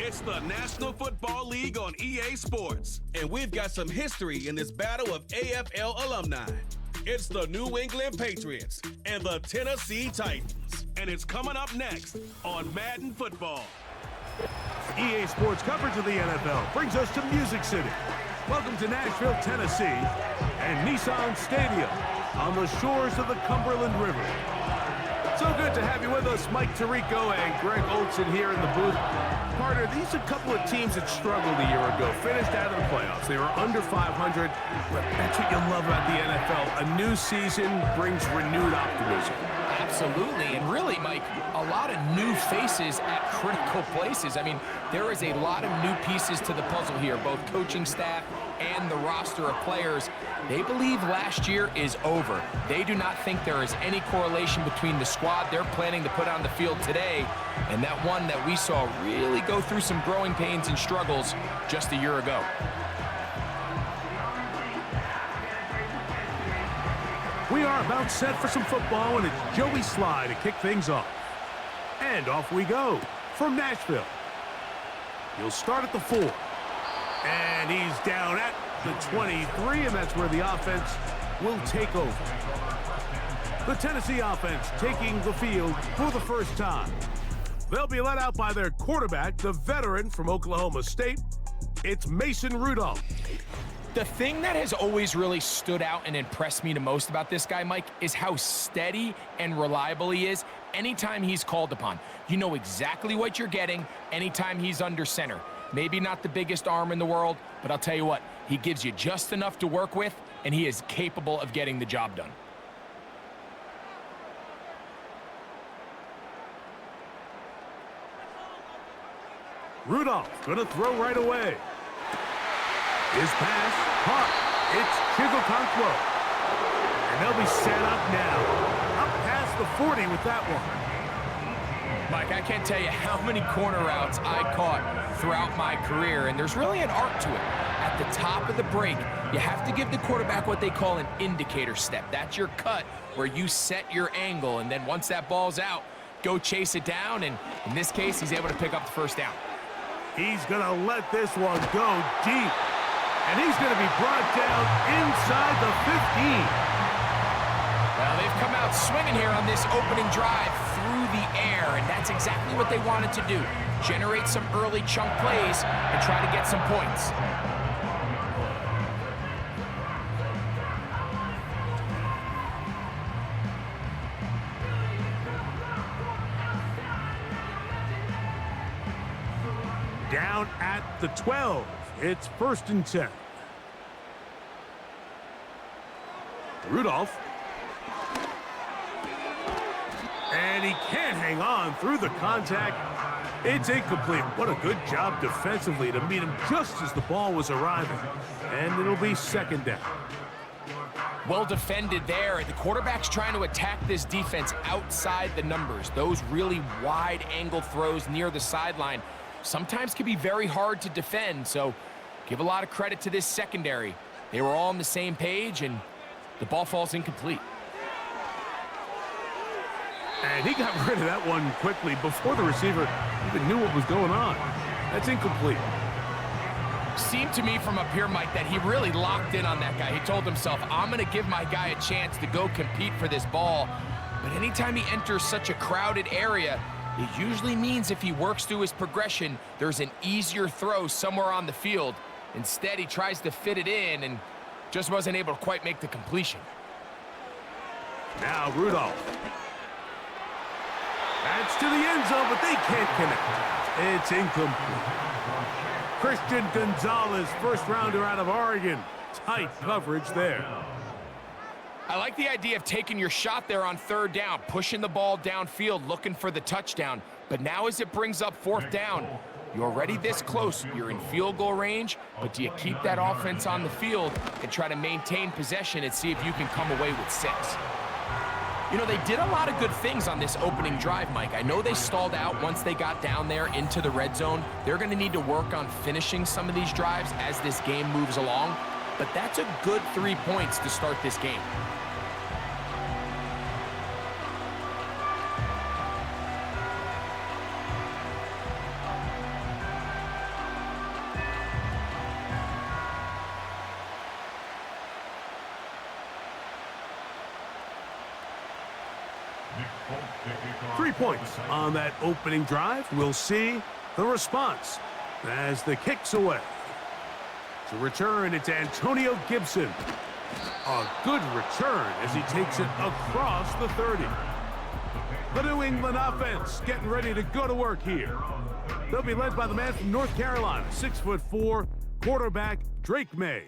It's the National Football League on EA Sports, and we've got some history in this battle of AFL alumni. It's the New England Patriots and the Tennessee Titans, and it's coming up next on Madden Football. EA Sports coverage of the NFL brings us to Music City. Welcome to Nashville, Tennessee, and Nissan Stadium on the shores of the Cumberland River. So good to have you with us, Mike Tirico and Greg Olson here in the booth. Carter, these are a couple of teams that struggled a year ago, finished out of the playoffs. They were under 500, but that's what you love about the NFL. A new season brings renewed optimism. Absolutely, and really, Mike, a lot of new faces at critical places. I mean, there is a lot of new pieces to the puzzle here, both coaching staff and the roster of players. They believe last year is over. They do not think there is any correlation between the squad they're planning to put on the field today and that one that we saw really go through some growing pains and struggles just a year ago. We are about set for some football, and it's Joey Sly to kick things off. And off we go from Nashville. He'll start at the 4. And he's down at the 23, and that's where the offense will take over. The Tennessee offense taking the field for the first time. They'll be led out by their quarterback, the veteran from Oklahoma State. It's Mason Rudolph. The thing that has always really stood out and impressed me the most about this guy, Mike, is how steady and reliable he is anytime he's called upon. You know exactly what you're getting anytime he's under center. Maybe not the biggest arm in the world, but I'll tell you what, he gives you just enough to work with, and he is capable of getting the job done. Rudolph gonna throw right away. His pass, caught. It's Chigokonkwo. And they'll be set up now. Up past the 40 with that one. Mike, I can't tell you how many corner routes I caught throughout my career, and there's really an art to it. At the top of the break, you have to give the quarterback what they call an indicator step. That's your cut where you set your angle, and then once that ball's out, go chase it down, and in this case, he's able to pick up the first down. He's gonna let this one go deep. And he's going to be brought down inside the 15. Well, they've come out swinging here on this opening drive through the air, and that's exactly what they wanted to do. Generate some early chunk plays and try to get some points. Down at the 12. It's 1st and 10. Rudolph. And he can't hang on through the contact. It's incomplete. What a good job defensively to meet him just as the ball was arriving. And it'll be 2nd down. Well defended there. The quarterback's trying to attack this defense outside the numbers. Those really wide angle throws near the sideline sometimes can be very hard to defend, so give a lot of credit to this secondary. They were all on the same page, and the ball falls incomplete. And he got rid of that one quickly before the receiver even knew what was going on. That's incomplete. Seemed to me from up here, Mike, that he really locked in on that guy. He told himself, I'm going to give my guy a chance to go compete for this ball. But anytime he enters such a crowded area, it usually means if he works through his progression, there's an easier throw somewhere on the field. Instead, he tries to fit it in and just wasn't able to quite make the completion. Now Rudolph. That's to the end zone, but they can't connect. It's incomplete. Christian Gonzalez, first rounder out of Oregon. Tight coverage there. I like the idea of taking your shot there on 3rd down, pushing the ball downfield, looking for the touchdown. But now as it brings up 4th down, you're already this close. You're in field goal range, but do you keep that offense on the field and try to maintain possession and see if you can come away with 6? You know, they did a lot of good things on this opening drive, Mike. I know they stalled out once they got down there into the red zone. They're going to need to work on finishing some of these drives as this game moves along. But that's a good 3 points to start this game. points on that opening drive. We'll see the response as the kick's away. To return, it's Antonio Gibson. A good return as he takes it across the 30. The New England offense getting ready to go to work here. They'll be led by the man from North Carolina, 6'4", quarterback Drake May.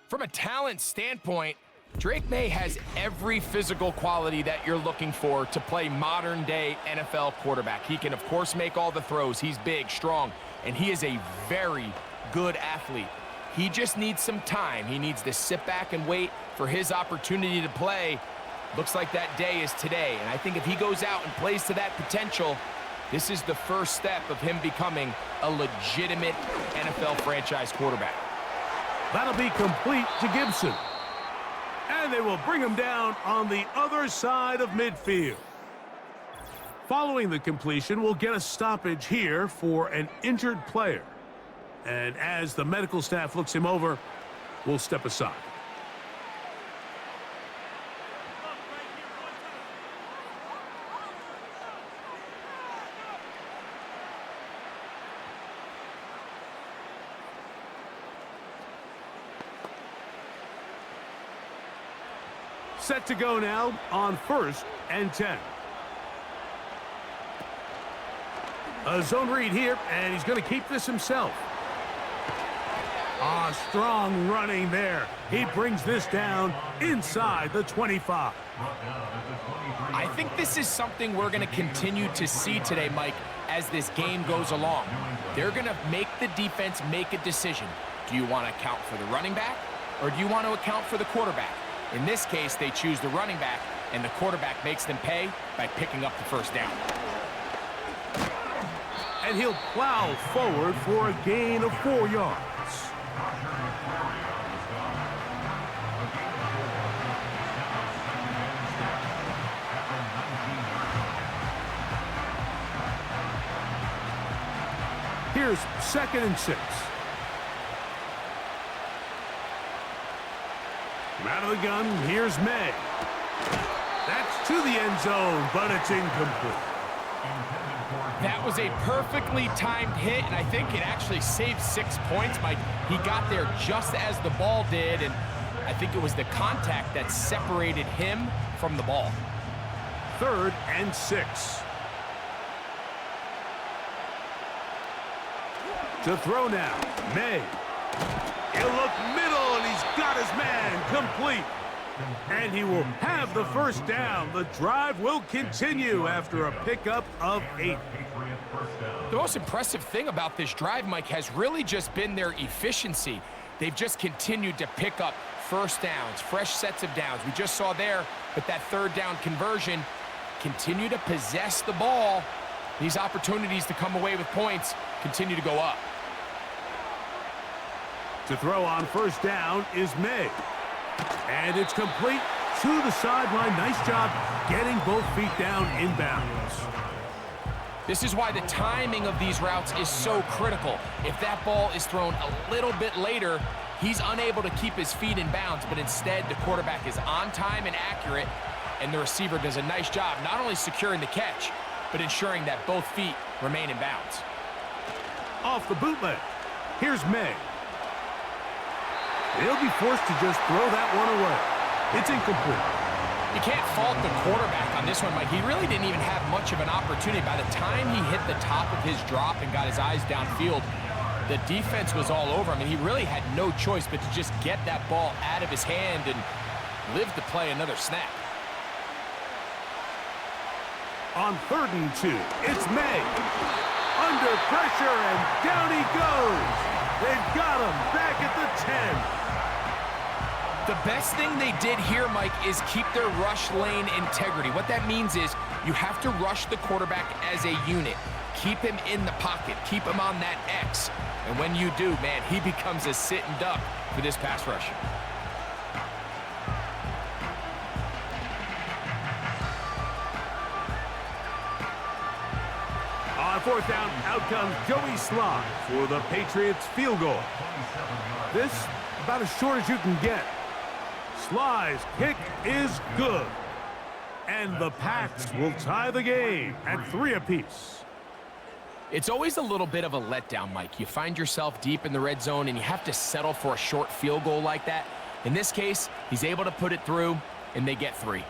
From a talent standpoint, Drake May has every physical quality that you're looking for to play modern-day NFL quarterback. He can, of course, make all the throws. He's big, strong, and he is a very good athlete. He just needs some time. He needs to sit back and wait for his opportunity to play. Looks like that day is today, and I think if he goes out and plays to that potential, this is the first step of him becoming a legitimate NFL franchise quarterback. That'll be complete to Gibson. And they will bring him down on the other side of midfield. Following the completion, we'll get a stoppage here for an injured player. And as the medical staff looks him over, we'll step aside. Set to go now on 1st and 10. A zone read here, and he's going to keep this himself. Strong running there. He brings this down inside the 25. I think this is something we're going to continue to see today, Mike, as this game goes along. They're going to make the defense make a decision. Do you want to account for the running back, or do you want to account for the quarterback? In this case, they choose the running back, and the quarterback makes them pay by picking up the first down. And he'll plow forward for a gain of 4 yards. Here's 2nd and 6. Out of the gun, here's May. That's to the end zone, but it's incomplete. That was a perfectly timed hit, and I think it actually saved 6 points, Mike. He got there just as the ball did, and I think it was the contact that separated him from the ball. 3rd and 6. To throw now, May. He'll look middle, and he's got his man complete. And he will have the first down. The drive will continue after a pickup of 8. The most impressive thing about this drive, Mike, has really just been their efficiency. They've just continued to pick up first downs, fresh sets of downs. We just saw there, but that 3rd down conversion, continue to possess the ball. These opportunities to come away with points continue to go up. To throw on 1st down is May. And it's complete to the sideline. Nice job getting both feet down inbounds. This is why the timing of these routes is so critical. If that ball is thrown a little bit later, he's unable to keep his feet in bounds, but instead the quarterback is on time and accurate, and the receiver does a nice job not only securing the catch, but ensuring that both feet remain in bounds. Off the bootleg, here's May. He'll be forced to just throw that one away. It's incomplete. You can't fault the quarterback on this one, Mike. He really didn't even have much of an opportunity. By the time he hit the top of his drop and got his eyes downfield, the defense was all over him, and he really had no choice but to just get that ball out of his hand and live to play another snap. On 3rd and 2, it's May. Under pressure, and down he goes. They've got him back at the 10. The best thing they did here, Mike, is keep their rush lane integrity. What that means is you have to rush the quarterback as a unit. Keep him in the pocket. Keep him on that X. And when you do, man, he becomes a sitting duck for this pass rush. On 4th down, out comes Joey Sly for the Patriots field goal. This about as short as you can get. Sly's kick is good. And the Pats will tie the game at 3 apiece. It's always a little bit of a letdown, Mike. You find yourself deep in the red zone and you have to settle for a short field goal like that. In this case, he's able to put it through, and they get 3.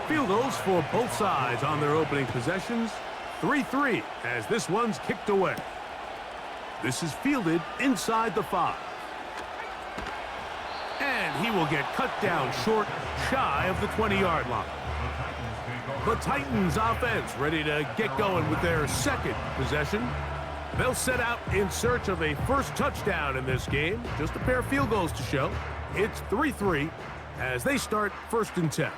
Field goals for both sides on their opening possessions. 3-3 as this one's kicked away. This is fielded inside the 5. And he will get cut down short, shy of the 20-yard line. The Titans offense ready to get going with their second possession. They'll set out in search of a first touchdown in this game. Just a pair of field goals to show. It's 3-3 as they start 1st and 10.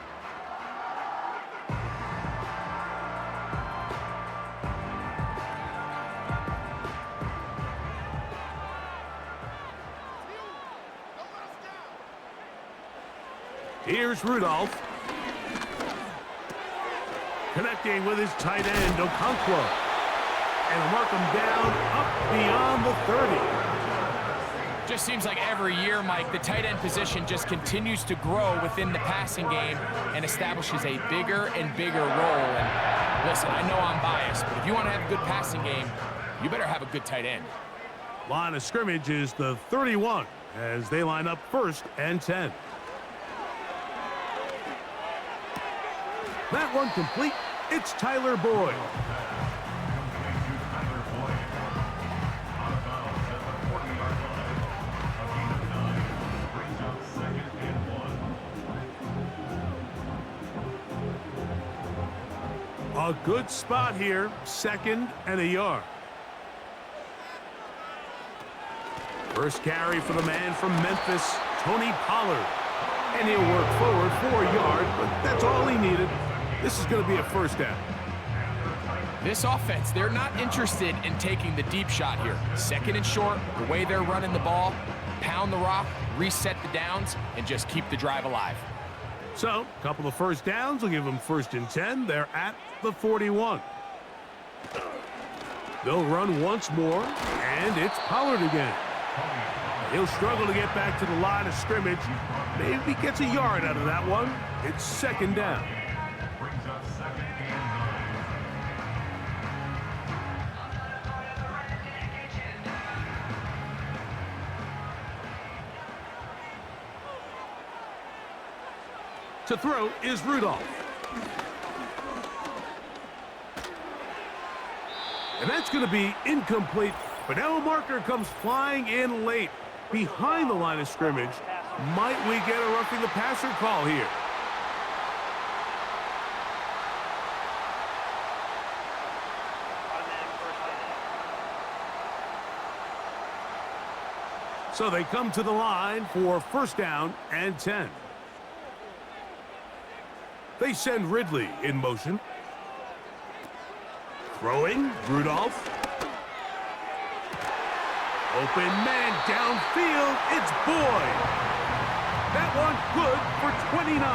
Here's Rudolph. Connecting with his tight end, Okonkwo. And mark him down up beyond the 30. Just seems like every year, Mike, the tight end position just continues to grow within the passing game and establishes a bigger and bigger role. And listen, I know I'm biased, but if you want to have a good passing game, you better have a good tight end. Line of scrimmage is the 31 as they line up 1st and 10. That one complete. It's Tyler Boyd. A good spot here, 2nd and a yard. First carry for the man from Memphis, Tony Pollard. And he'll work forward for a yard, but that's all he needed. This is going to be a 1st down. This offense, they're not interested in taking the deep shot here. 2nd and short, the way they're running the ball, pound the rock, reset the downs, and just keep the drive alive. So, a couple of 1st downs will give them 1st and 10. They're at the 41. They'll run once more, and it's Pollard again. He'll struggle to get back to the line of scrimmage. Maybe gets a yard out of that one. It's 2nd down. To throw is Rudolph. And that's going to be incomplete. But now a marker comes flying in late behind the line of scrimmage. Might we get a roughing the passer call here? So they come to the line for 1st down and 10. They send Ridley in motion. Throwing, Rudolph. Open man downfield, it's Boyd. That one good for 29.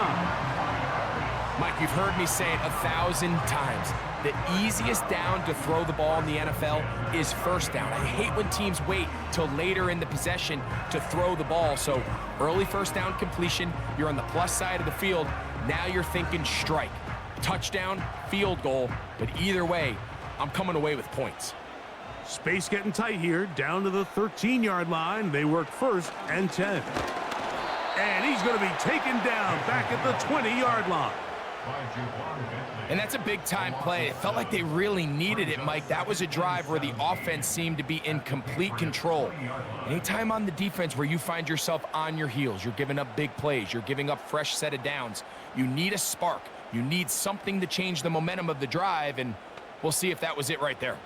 Mike, you've heard me say it 1,000 times. The easiest down to throw the ball in the NFL is 1st down. I hate when teams wait till later in the possession to throw the ball. So early 1st down completion, you're on the plus side of the field. Now you're thinking strike, touchdown, field goal. But either way, I'm coming away with points. Space getting tight here, down to the 13-yard line. They work 1st and 10. And he's going to be taken down back at the 20-yard line. And that's a big-time play. It felt like they really needed it, Mike. That was a drive where the offense seemed to be in complete control. Anytime on the defense where you find yourself on your heels, you're giving up big plays, you're giving up fresh set of downs, you need a spark. You need something to change the momentum of the drive, and we'll see if that was it right there.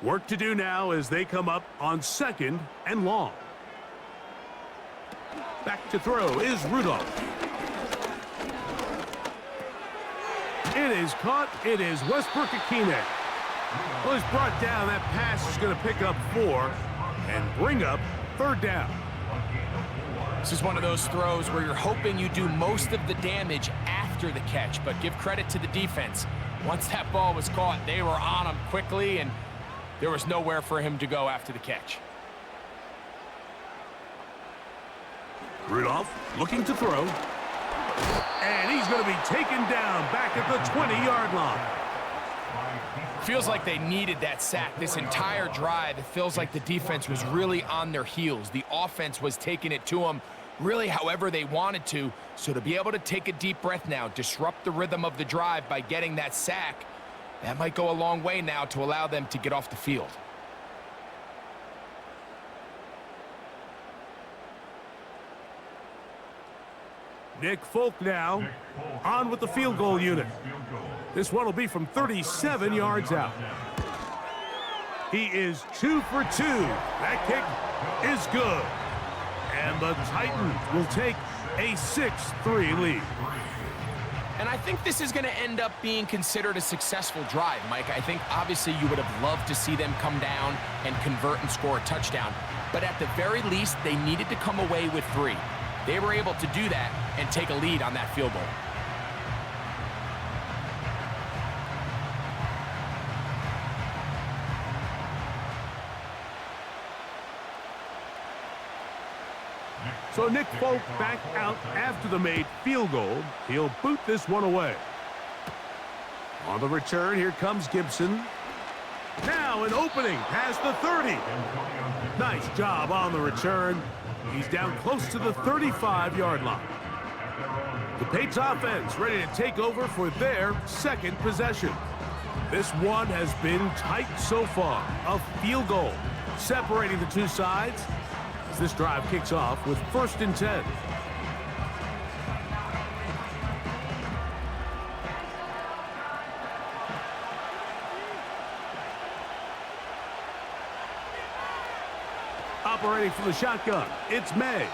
Work to do now as they come up on 2nd and long. Back to throw is Rudolph. It is caught. It is Westbrook-Akine. Well, he's brought down. That pass is going to pick up 4 and bring up 3rd down. This is one of those throws where you're hoping you do most of the damage after the catch, but give credit to the defense. Once that ball was caught, they were on him quickly, and there was nowhere for him to go after the catch. Rudolph looking to throw. And he's going to be taken down back at the 20-yard line. Feels like they needed that sack this entire drive. It feels like the defense was really on their heels. The offense was taking it to them really however they wanted to. So to be able to take a deep breath now, disrupt the rhythm of the drive by getting that sack, that might go a long way now to allow them to get off the field. Nick Folk now on with the field goal unit. This one will be from 37 yards out. He is 2 for 2. That kick is good. And the Titans will take a 6-3 lead. And I think this is going to end up being considered a successful drive, Mike. I think obviously you would have loved to see them come down and convert and score a touchdown. But at the very least, they needed to come away with 3. They were able to do that and take a lead on that field goal. So Nick Folk back out after the made field goal. He'll boot this one away. On the return, here comes Gibson. Now an opening past the 30. Nice job on the return. He's down close to the 35-yard line. The Patriots offense ready to take over for their second possession. This one has been tight so far. A field goal separating the two sides as this drive kicks off with 1st and 10. Operating from the shotgun, it's May. All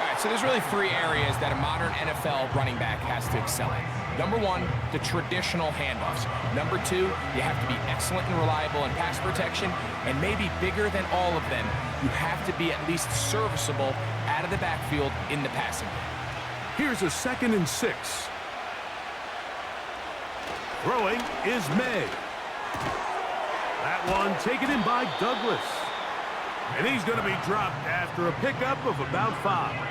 right, so there's really 3 areas that a modern NFL running back has to excel in. Number 1, the traditional handoffs. Number 2, you have to be excellent and reliable in pass protection, and maybe bigger than all of them, you have to be at least serviceable out of the backfield in the passing game. Here's a 2nd and 6. Throwing is May. That one taken in by Douglas. And he's going to be dropped after a pickup of about 5.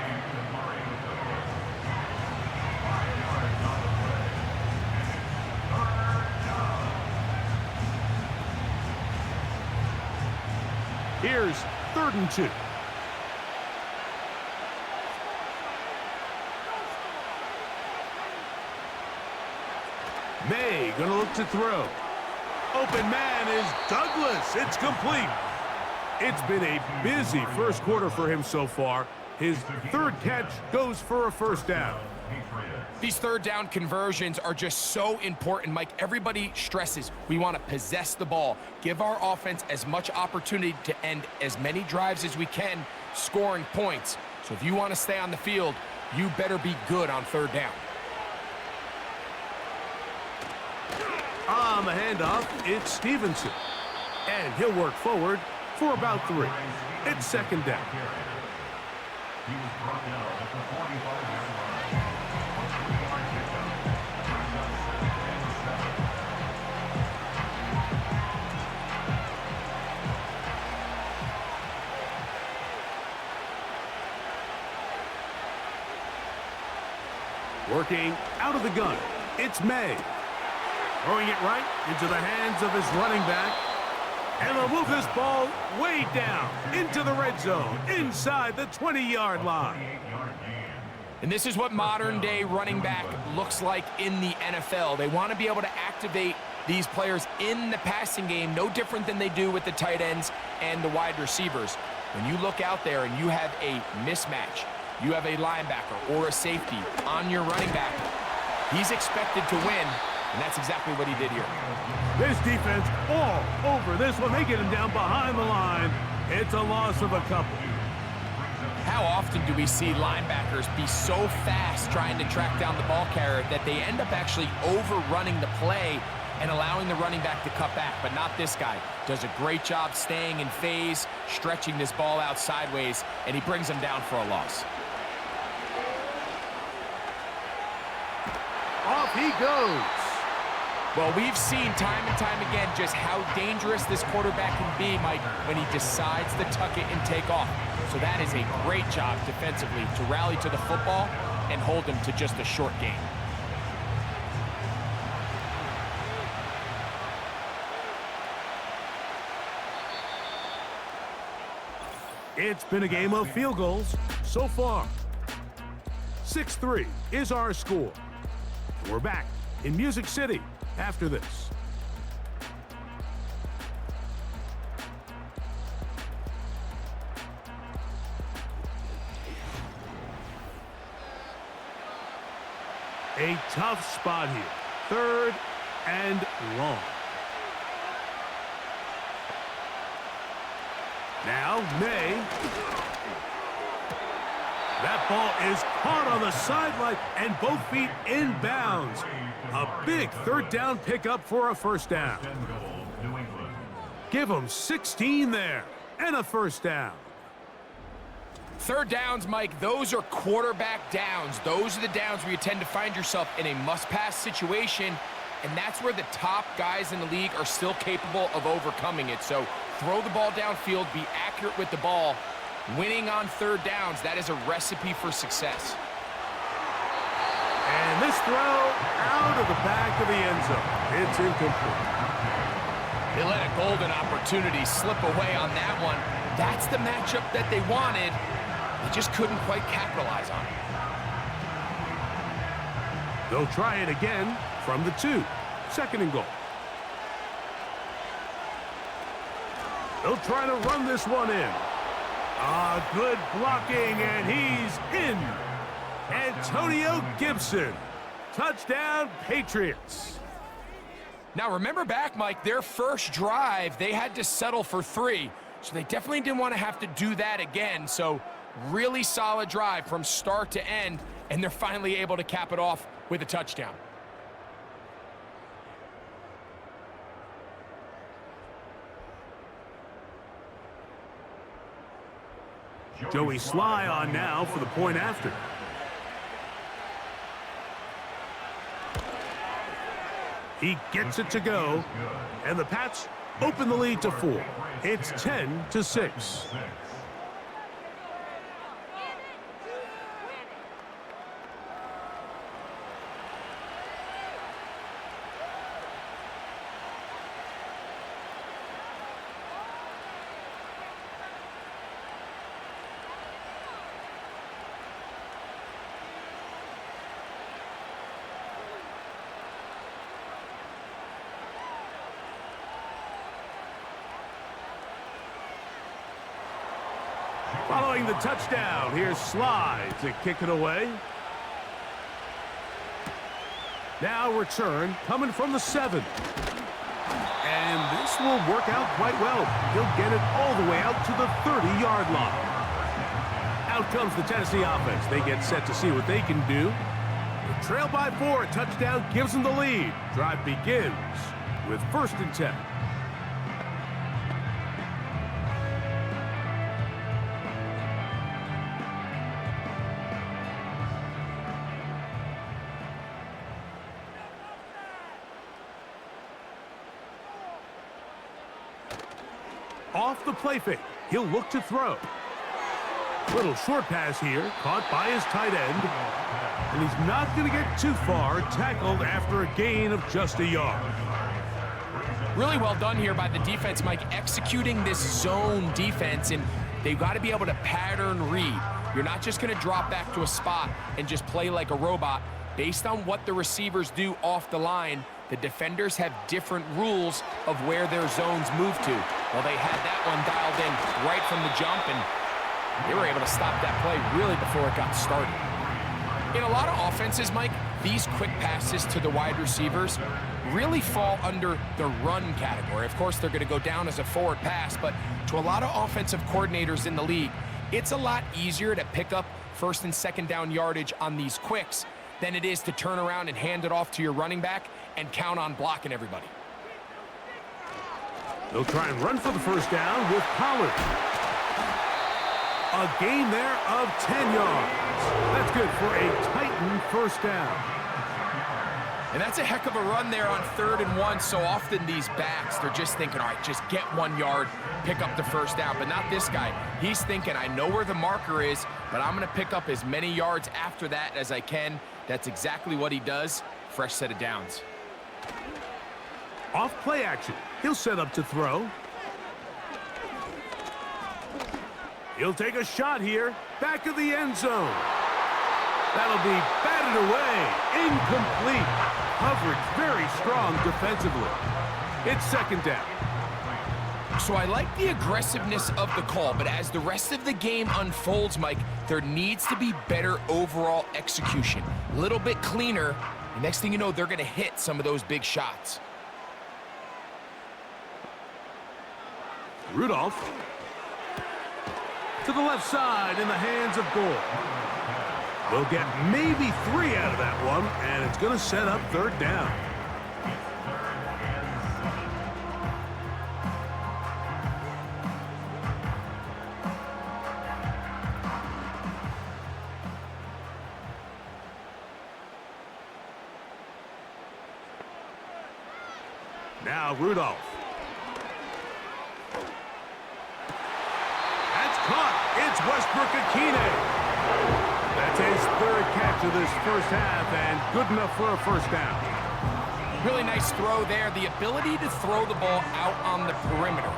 Here's 3rd and 2. May going to look to throw. Open man is Douglas. It's complete. It's been a busy first quarter for him so far. His 3rd catch goes for a 1st down. These 3rd down conversions are just so important, Mike. Everybody stresses we want to possess the ball, give our offense as much opportunity to end as many drives as we can, scoring points. So if you want to stay on the field, you better be good on 3rd down. On the handoff, it's Stevenson. And he'll work forward for about 3. It's 2nd down. He was brought down at the 45-yard line. Working out of the gun, it's May. Throwing it right into the hands of his running back. And they'll move this ball way down into the red zone, inside the 20-yard line. And this is what modern-day running back looks like in the NFL. They want to be able to activate these players in the passing game, no different than they do with the tight ends and the wide receivers. When you look out there and you have a mismatch, you have a linebacker or a safety on your running back, he's expected to win, and that's exactly what he did here. This defense all over this one. They get him down behind the line. It's a loss of a couple. How often do we see linebackers be so fast trying to track down the ball carrier that they end up actually overrunning the play and allowing the running back to cut back, but not this guy. Does a great job staying in phase, stretching this ball out sideways, and he brings him down for a loss. Off he goes. Well, we've seen time and time again just how dangerous this quarterback can be, Mike, when he decides to tuck it and take off. So that is a great job defensively to rally to the football and hold him to just a short gain. It's been a game of field goals so far. 6-3 is our score. We're back in Music City after this. A tough spot here. 3rd and long. Now, May. That ball is caught on the sideline and both feet inbounds. A big 3rd down pickup for a 1st down. Give them 16 there and a 1st down. 3rd downs, Mike, those are quarterback downs. Those are the downs where you tend to find yourself in a must-pass situation, and that's where the top guys in the league are still capable of overcoming it. So throw the ball downfield, be accurate with the ball. Winning on 3rd downs, that is a recipe for success. And this throw out of the back of the end zone. It's incomplete. They let a golden opportunity slip away on that one. That's the matchup that they wanted. They just couldn't quite capitalize on it. They'll try it again from the 2. 2nd and goal. They'll try to run this one in. Good blocking, and he's in. Antonio Gibson. Touchdown, Patriots. Now, remember back, Mike, their first drive, they had to settle for 3. So they definitely didn't want to have to do that again. So really solid drive from start to end, and they're finally able to cap it off with a touchdown. Joey Sly on now for the point after. He gets it to go, and the Pats open the lead to 4. It's 10-6. Following the touchdown, here's Sly to kick it away. Now return coming from the 7. And this will work out quite well. He'll get it all the way out to the 30-yard line. Out comes the Tennessee offense. They get set to see what they can do. They trail by 4. A touchdown gives them the lead. Drive begins with 1st and 10. Off the play fake, he'll look to throw. Little short pass here, caught by his tight end. And he's not going to get too far, tackled after a gain of just a yard. Really well done here by the defense, Mike, executing this zone defense, and they've got to be able to pattern read. You're not just going to drop back to a spot and just play like a robot. Based on what the receivers do off the line, the defenders have different rules of where their zones move to. Well, they had that one dialed in right from the jump, and they were able to stop that play really before it got started. In a lot of offenses, Mike, these quick passes to the wide receivers really fall under the run category. Of course, they're going to go down as a forward pass, but to a lot of offensive coordinators in the league, it's a lot easier to pick up 1st and 2nd down yardage on these quicks than it is to turn around and hand it off to your running back and count on blocking everybody. They'll try and run for the first down with Pollard. A gain there of 10 yards. That's good for a Titan first down. And that's a heck of a run there on 3rd and 1. So often these backs, they're just thinking, all right, just get 1 yard, pick up the first down. But not this guy. He's thinking, I know where the marker is, but I'm going to pick up as many yards after that as I can. That's exactly what he does. Fresh set of downs. Off play action. He'll set up to throw. He'll take a shot here. Back of the end zone. That'll be batted away. Incomplete. Coverage very strong defensively. It's 2nd down. So I like the aggressiveness of the call, but as the rest of the game unfolds, Mike, there needs to be better overall execution. A little bit cleaner. The next thing you know, they're going to hit some of those big shots. Rudolph. To the left side in the hands of Gore. They'll get maybe 3 out of that one, and it's going to set up 3rd down. Now Rudolph. That's caught. It's Westbrook-Ikhine. That's his 3rd catch of this first half, and good enough for a first down. Really nice throw there. The ability to throw the ball out on the perimeter.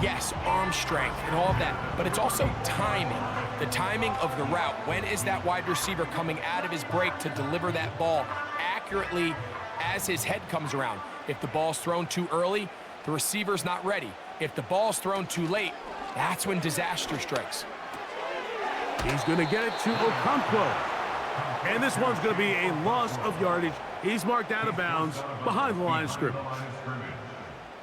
Yes, arm strength and all of that, but it's also timing. The timing of the route. When is that wide receiver coming out of his break to deliver that ball accurately as his head comes around? If the ball's thrown too early, the receiver's not ready. If the ball's thrown too late, that's when disaster strikes. He's going to get it to Okonkwo. And this one's going to be a loss of yardage. He's marked out of bounds behind the line of scrimmage.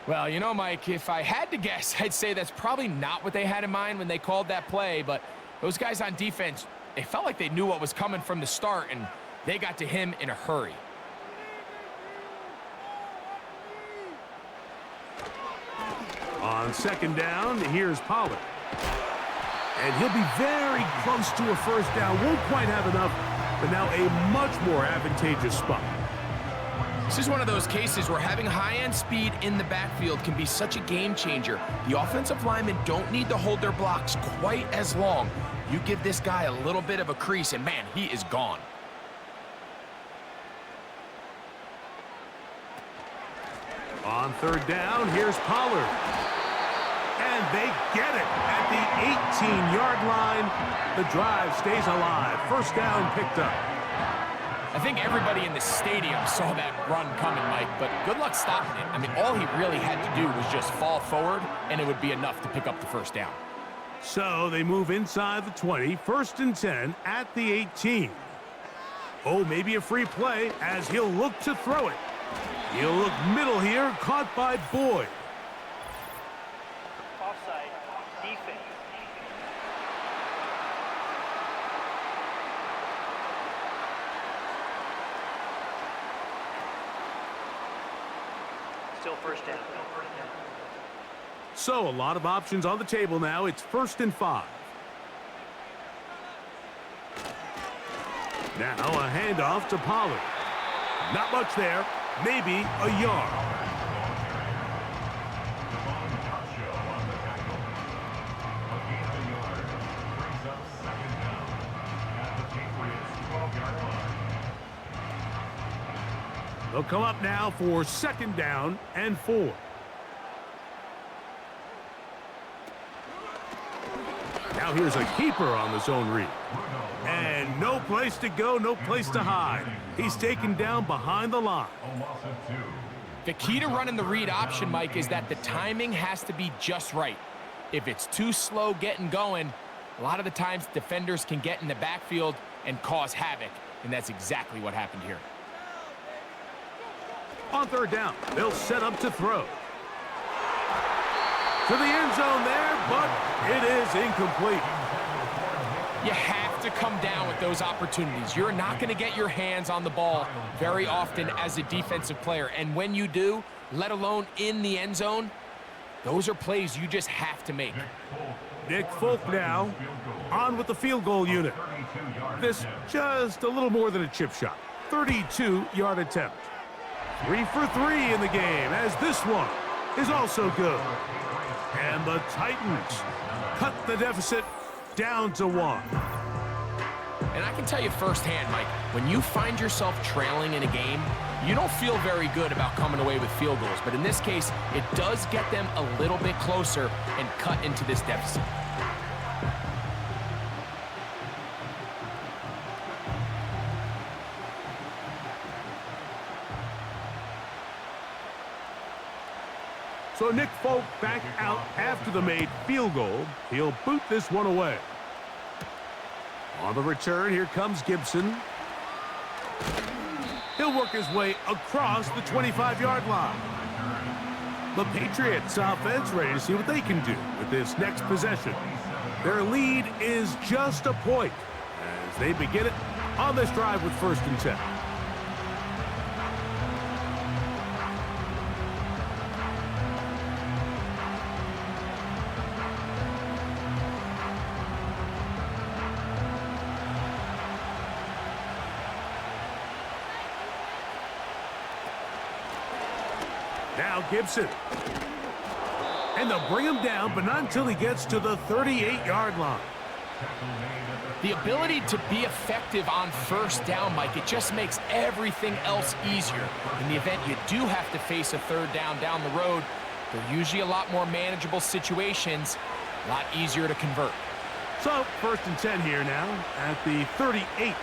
Well, you know, Mike, if I had to guess, I'd say that's probably not what they had in mind when they called that play, but those guys on defense, they felt like they knew what was coming from the start, and they got to him in a hurry. On 2nd down, here's Pollard. And he'll be very close to a first down. Won't quite have enough, but now a much more advantageous spot. This is one of those cases where having high-end speed in the backfield can be such a game changer. The offensive linemen don't need to hold their blocks quite as long. You give this guy a little bit of a crease, and man, he is gone. On 3rd down, here's Pollard. And they get it at the 18-yard line. The drive stays alive. First down picked up. I think everybody in the stadium saw that run coming, Mike, but good luck stopping it. I mean, all he really had to do was just fall forward, and it would be enough to pick up the first down. So they move inside the 20, 1st and 10 at the 18. Oh, maybe a free play as he'll look to throw it. He'll look middle here, caught by Boyd. Offside, defense. Still first down. So a lot of options on the table now. It's 1st and 5. Now a handoff to Pollard. Not much there. Maybe a yard. They'll come up now for 2nd down and 4. Now here's a keeper on the zone read. And no place to go, no place to hide. He's taken down behind the line. The key to running the read option, Mike, is that the timing has to be just right. If it's too slow getting going, a lot of the times defenders can get in the backfield and cause havoc, and that's exactly what happened here. On 3rd down, they'll set up to throw. To the end zone there, but it is incomplete. You have to come down with those opportunities. You're not going to get your hands on the ball very often as a defensive player. And when you do, let alone in the end zone, those are plays you just have to make. Nick Folk now on with the field goal unit. This just a little more than a chip shot. 32-yard attempt. 3 for 3 in the game, as this one is also good. And the Titans cut the deficit down to 1. And I can tell you firsthand, Mike, when you find yourself trailing in a game, you don't feel very good about coming away with field goals. But in this case, it does get them a little bit closer and cut into this deficit. So Nick Folk back out after the made field goal. He'll boot this one away. On the return, here comes Gibson. He'll work his way across the 25-yard line. The Patriots offense ready to see what they can do with this next possession. Their lead is just a point as they begin it on this drive with 1st and 10. Now Gibson. And they'll bring him down, but not until he gets to the 38-yard line. The ability to be effective on 1st down, Mike, it just makes everything else easier. In the event you do have to face a 3rd down the road, they're usually a lot more manageable situations, a lot easier to convert. So 1st and 10 here now at the 38.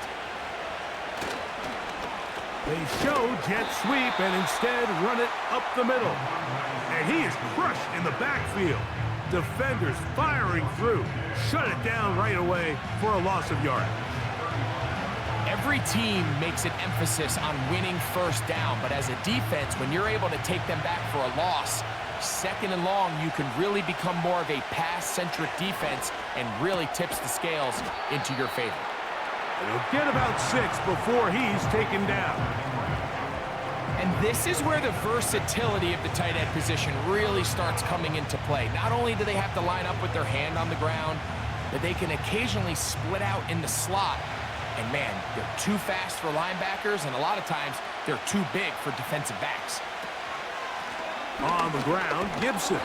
They show jet sweep and instead run it up the middle. And he is crushed in the backfield. Defenders firing through. Shut it down right away for a loss of yardage. Every team makes an emphasis on winning 1st down, but as a defense, when you're able to take them back for a loss, 2nd and long, you can really become more of a pass-centric defense and really tips the scales into your favor. And he'll get about 6 before he's taken down. And this is where the versatility of the tight end position really starts coming into play. Not only do they have to line up with their hand on the ground, but they can occasionally split out in the slot. And man, they're too fast for linebackers, and a lot of times they're too big for defensive backs. On the ground, Gibson.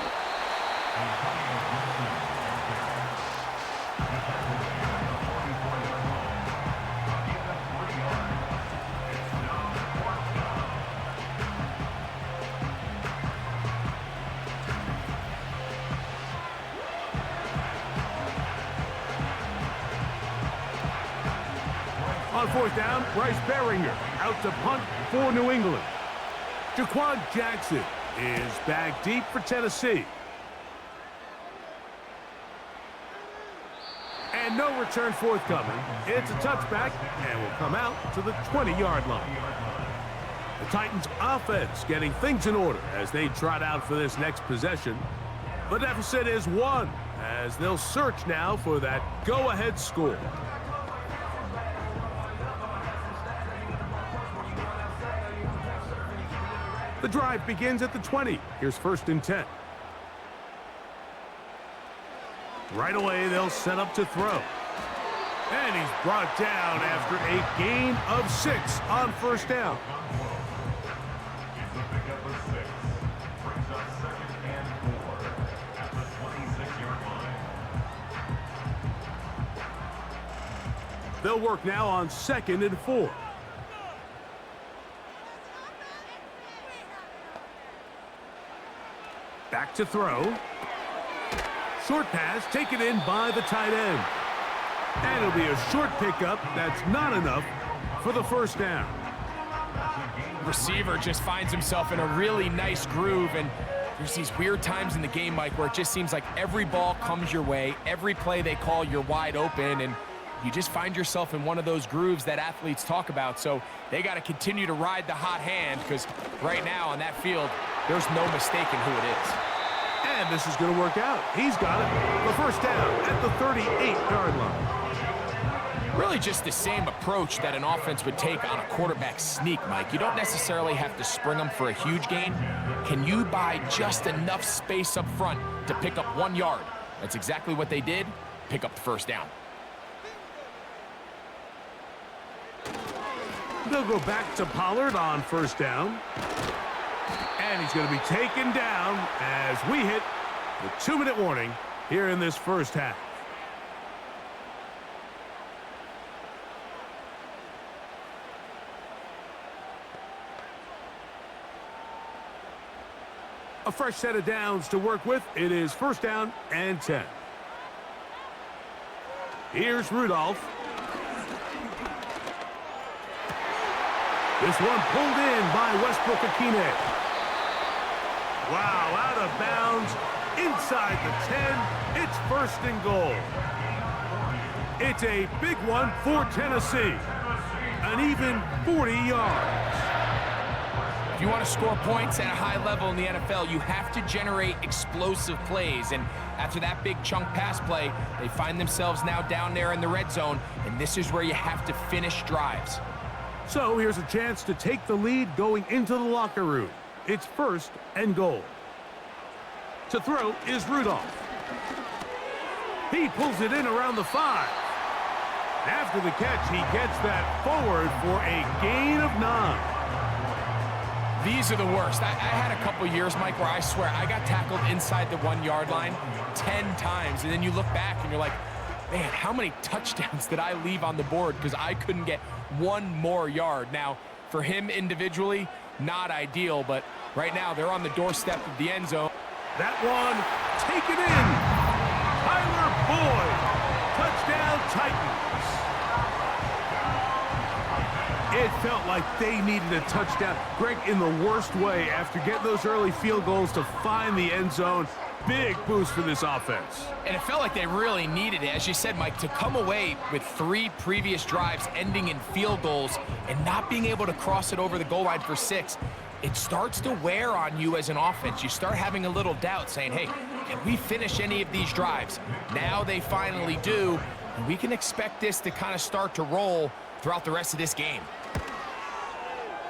On 4th down, Bryce Beringer out to punt for New England. Jaquan Jackson is back deep for Tennessee. And no return forthcoming. It's a touchback and will come out to the 20-yard line. The Titans offense getting things in order as they trot out for this next possession. The deficit is 1 as they'll search now for that go-ahead score. The drive begins at the 20. Here's 1st and 10. Right away, they'll set up to throw. And he's brought down after a gain of 6 on 1st down. It's a pickup of 6. Brings up 2nd and 4 at the 26-yard line. They'll work now on 2nd and 4. Back to throw. Short pass taken in by the tight end. And it'll be a short pickup. That's not enough for the 1st down. Receiver just finds himself in a really nice groove, and there's these weird times in the game, Mike, where it just seems like every ball comes your way, every play they call, you're wide open, and you just find yourself in one of those grooves that athletes talk about. So they got to continue to ride the hot hand, because right now on that field, there's no mistaking who it is. And this is going to work out. He's got it. The 1st down at the 38-yard line. Really just the same approach that an offense would take on a quarterback sneak, Mike. You don't necessarily have to spring them for a huge gain. Can you buy just enough space up front to pick up 1 yard? That's exactly what they did. Pick up the first down. They'll go back to Pollard on first down. And he's going to be taken down as we hit the 2-minute warning here in this first half. A fresh set of downs to work with. It is first down and 10. Here's Rudolph. This one pulled in by Westbrook-Akine. Wow, out of bounds, inside the 10. It's first and goal. It's a big one for Tennessee. An even 40 yards. If you want to score points at a high level in the NFL, you have to generate explosive plays. And after that big chunk pass play, they find themselves now down there in the red zone, and this is where you have to finish drives. So here's a chance to take the lead going into the locker room. It's first and goal. To throw is Rudolph. He pulls it in around the 5. After the catch, he gets that forward for a gain of 9. These are the worst. I had a couple years, Mike, where I swear I got tackled inside the 1 yard line 10 times. And then you look back and you're like, man, how many touchdowns did I leave on the board because I couldn't get 1 more yard? Now, for him individually, not ideal, but right now they're on the doorstep of the end zone. That one taken in. Tyler Boyd. Touchdown Titans. It felt like they needed a touchdown. Greg, in the worst way, after getting those early field goals to find the end zone. Big boost for this offense. And it felt like they really needed it, as you said, Mike, to come away with 3 previous drives ending in field goals and not being able to cross it over the goal line for 6. It starts to wear on you as an offense. You start having a little doubt, saying, hey, can we finish any of these drives? Now they finally do, and we can expect this to kind of start to roll throughout the rest of this game.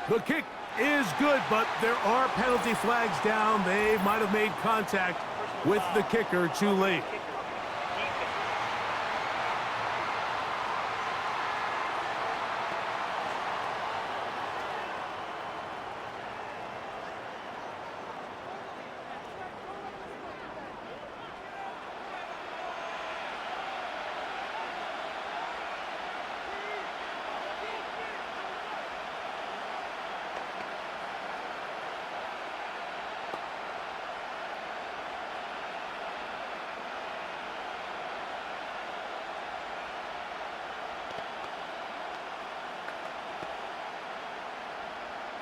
The kick is good, but there are penalty flags down. They might have made contact with the kicker too late.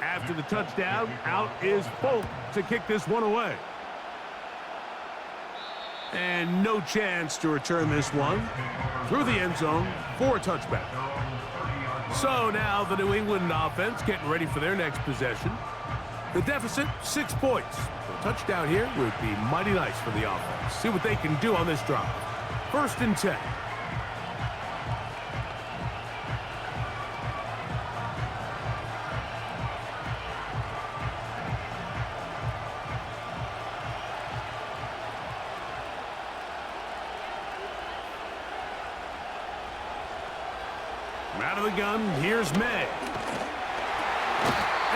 After the touchdown, out is Folk to kick this one away. And no chance to return this one through the end zone for a touchback. So now the New England offense getting ready for their next possession. The deficit, 6 points. A touchdown here would be mighty nice for the offense. See what they can do on this drive. First and 10. Out of the gun, here's May.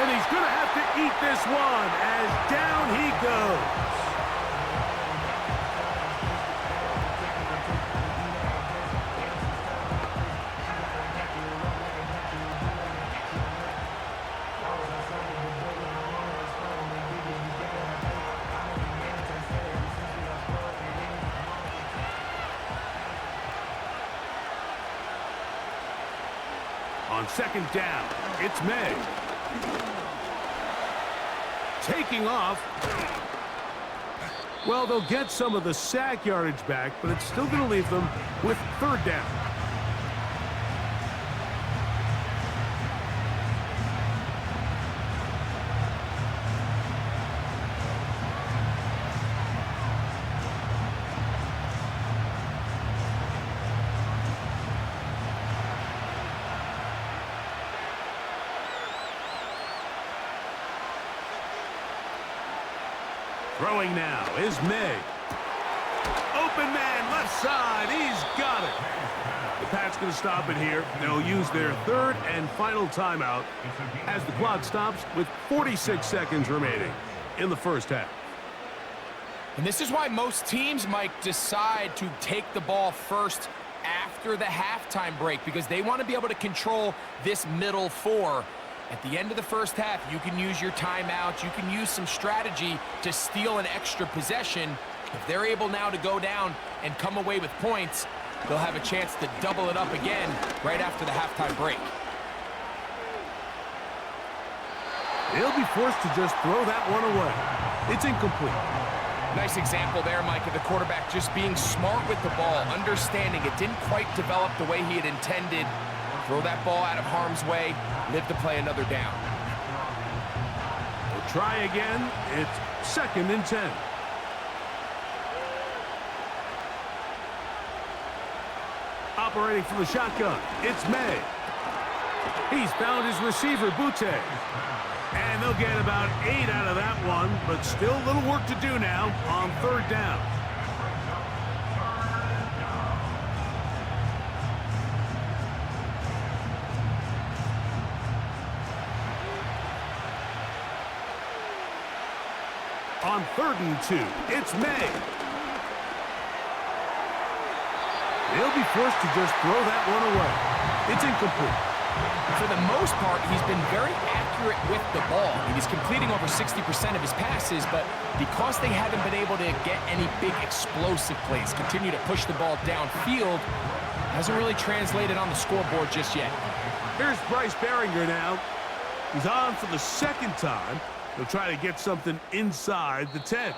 And he's going to have to eat this one as down he goes. On second down, it's May. Taking off. Well, they'll get some of the sack yardage back, but it's still going to leave them with third down. Throwing now is May. Open man, left side. He's got it. The Pats going to stop it here. They'll use their third and final timeout as the clock stops with 46 seconds remaining in the first half. And this is why most teams might decide to take the ball first after the halftime break, because they want to be able to control this middle four. At the end of the first half, you can use your timeouts. You can use some strategy to steal an extra possession. If they're able now to go down and come away with points, they'll have a chance to double it up again right after the halftime break. They'll be forced to just throw that one away. It's incomplete. Nice example there, Mike, of the quarterback just being smart with the ball, understanding it didn't quite develop the way he had intended. Throw that ball out of harm's way, live to play another down. We'll try again. It's 2nd and 10. Operating from the shotgun, it's May. He's found his receiver, Butte. And they'll get about 8 out of that one, but still a little work to do now on 3rd down. On 3rd and 2, it's May. They'll be forced to just throw that one away. It's incomplete. For the most part, he's been very accurate with the ball. He's completing over 60% of his passes, but because they haven't been able to get any big explosive plays, continue to push the ball downfield, hasn't really translated on the scoreboard just yet. Here's Bryce Behringer now. He's on for the 2nd time. He'll try to get something inside the 10.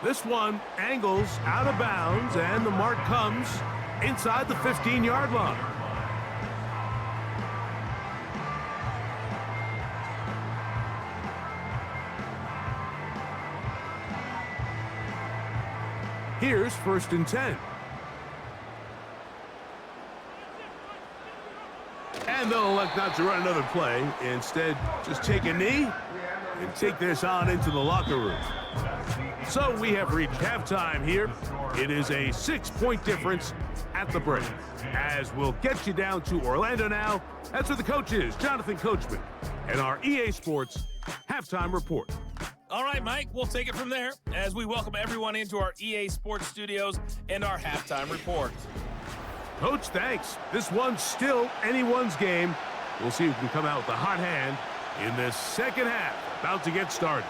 This one angles out of bounds, and the mark comes inside the 15-yard line. Here's 1st and 10. And they'll elect not to run another play. Instead, just take a knee and take this on into the locker room. So we have reached halftime here. It is a 6-point difference at the break. As we'll get you down to Orlando now. That's where the coach is, Jonathan Coachman, and our EA Sports halftime report. All right, Mike, we'll take it from there as we welcome everyone into our EA Sports studios and our halftime report. Coach, thanks. This one's still anyone's game. We'll see who can come out with a hot hand in this 2nd half. About to get started.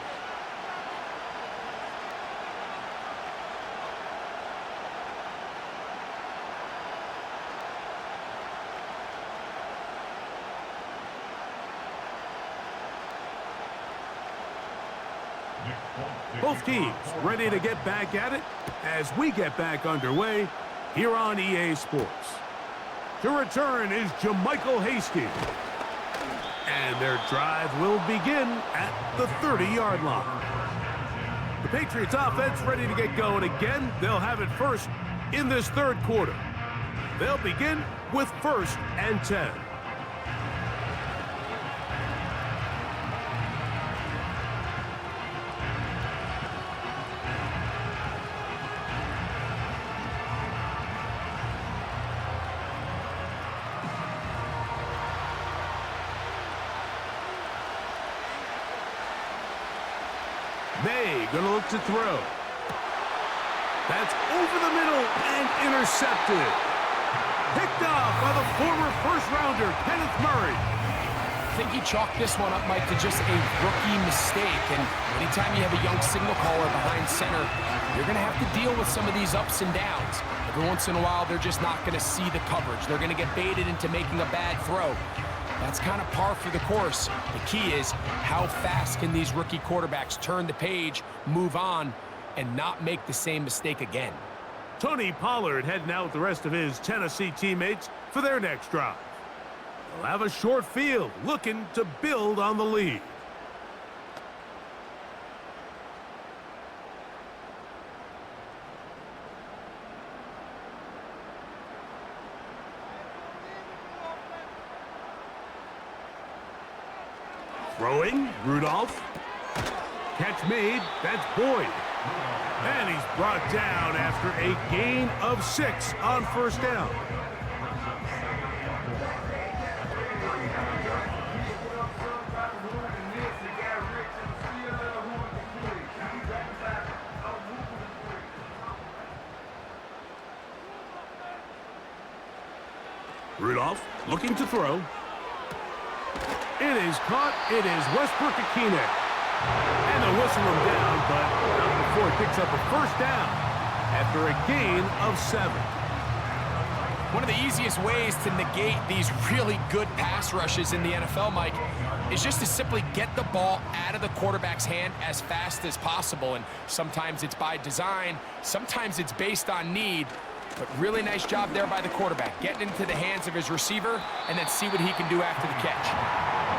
Both teams ready to get back at it as we get back underway here on EA Sports. To return is Jermichael Hasty. And their drive will begin at the 30-yard line. The Patriots offense ready to get going again. They'll have it first in this 3rd quarter. They'll begin with 1st and 10. May gonna look to throw. That's over the middle and intercepted. Picked off by the former first-rounder, Kenneth Murray. I think he chalked this one up, Mike, to just a rookie mistake. And anytime you have a young signal caller behind center, you're going to have to deal with some of these ups and downs. Every once in a while, they're just not going to see the coverage. They're going to get baited into making a bad throw. That's kind of par for the course. The key is how fast can these rookie quarterbacks turn the page, move on, and not make the same mistake again. Tony Pollard heading out with the rest of his Tennessee teammates for their next drive. They'll have a short field, looking to build on the lead. Throwing, Rudolph. Catch made. That's Boyd. And he's brought down after a gain of 6 on first down. Rudolph looking to throw. It is caught. It is Westbrook-Akine. And they'll whistle him down, but not before he picks up a first down after a gain of 7. One of the easiest ways to negate these really good pass rushes in the NFL, Mike, is just to simply get the ball out of the quarterback's hand as fast as possible. And sometimes it's by design, sometimes it's based on need. But really nice job there by the quarterback, getting into the hands of his receiver and then see what he can do after the catch.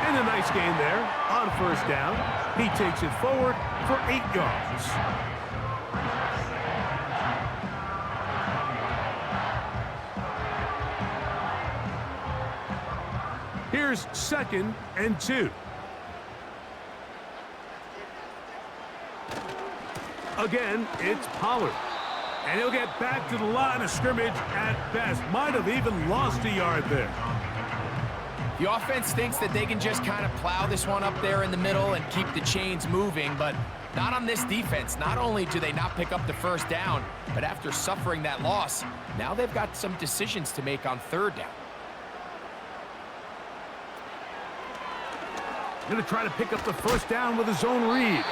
And a nice gain there on first down. He takes it forward for 8 yards. Here's 2nd and 2. Again, it's Pollard. And he'll get back to the line of scrimmage at best. Might have even lost a yard there. The offense thinks that they can just kind of plow this one up there in the middle and keep the chains moving, but not on this defense. Not only do they not pick up the first down, but after suffering that loss, now they've got some decisions to make on 3rd down. Going to try to pick up the first down with a zone read.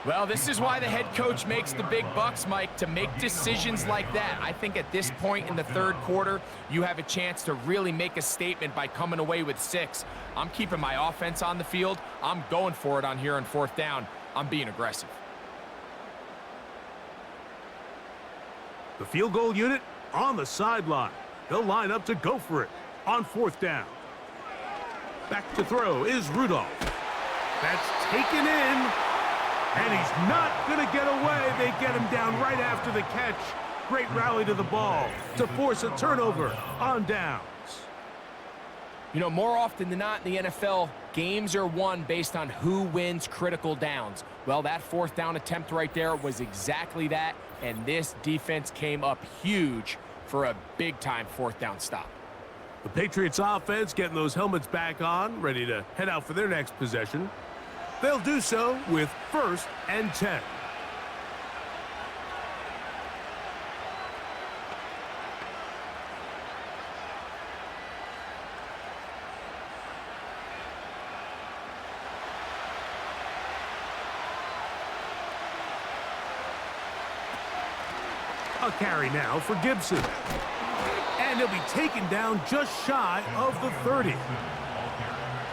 Well, this is why the head coach makes the big bucks, Mike, to make decisions like that. I think at this point in the 3rd quarter, you have a chance to really make a statement by coming away with 6. I'm keeping my offense on the field. I'm going for it on here on 4th down. I'm being aggressive. The field goal unit on the sideline. They'll line up to go for it on 4th down. Back to throw is Rudolph. That's taken in. And he's not going to get away. They get him down right after the catch. Great rally to the ball to force a turnover on downs. You know, more often than not in the NFL, games are won based on who wins critical downs. Well, that 4th down attempt right there was exactly that, and this defense came up huge for a big-time 4th down stop. The Patriots offense getting those helmets back on, ready to head out for their next possession. They'll do so with 1st and 10. A carry now for Gibson. And he'll be taken down just shy of the 30.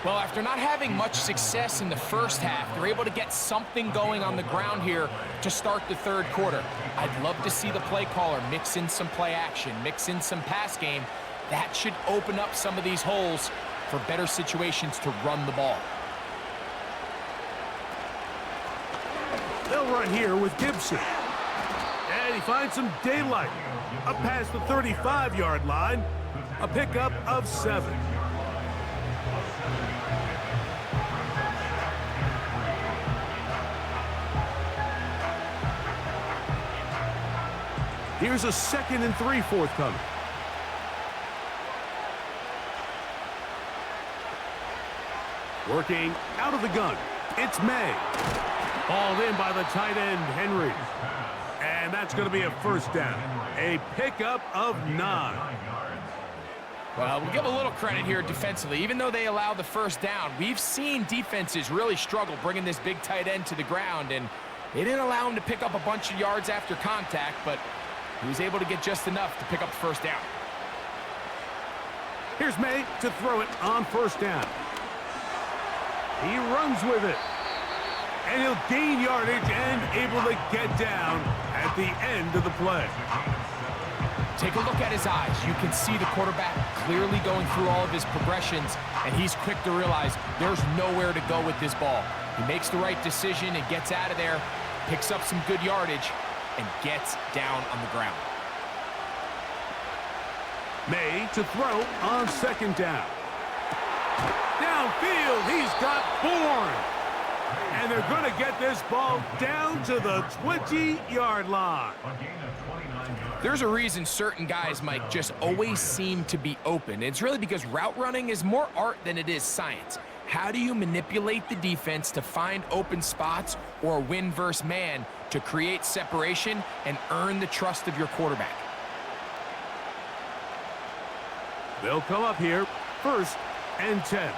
Well, after not having much success in the first half, they're able to get something going on the ground here to start the 3rd quarter. I'd love to see the play caller mix in some play action, mix in some pass game. That should open up some of these holes for better situations to run the ball. They'll run here with Gibson. And he finds some daylight. Up past the 35-yard line. A pickup of 7. Here's a 2nd and 3 forthcoming. Working out of the gun. It's May. Hauled in by the tight end, Henry. And that's going to be a first down. A pickup of 9. Well, we'll give a little credit here defensively. Even though they allow the first down, we've seen defenses really struggle bringing this big tight end to the ground, and they didn't allow him to pick up a bunch of yards after contact, but he was able to get just enough to pick up the first down. Here's May to throw it on first down. He runs with it. And he'll gain yardage and able to get down at the end of the play. Take a look at his eyes. You can see the quarterback clearly going through all of his progressions, and he's quick to realize there's nowhere to go with this ball. He makes the right decision and gets out of there, picks up some good yardage, and gets down on the ground. May to throw on second down. Downfield, he's got Bourne. And they're going to get this ball down to the 20-yard line. There's a reason certain guys, Mike, just always seem to be open. It's really because route running is more art than it is science. How do you manipulate the defense to find open spots or win versus man to create separation and earn the trust of your quarterback? They'll come up here, 1st and 10.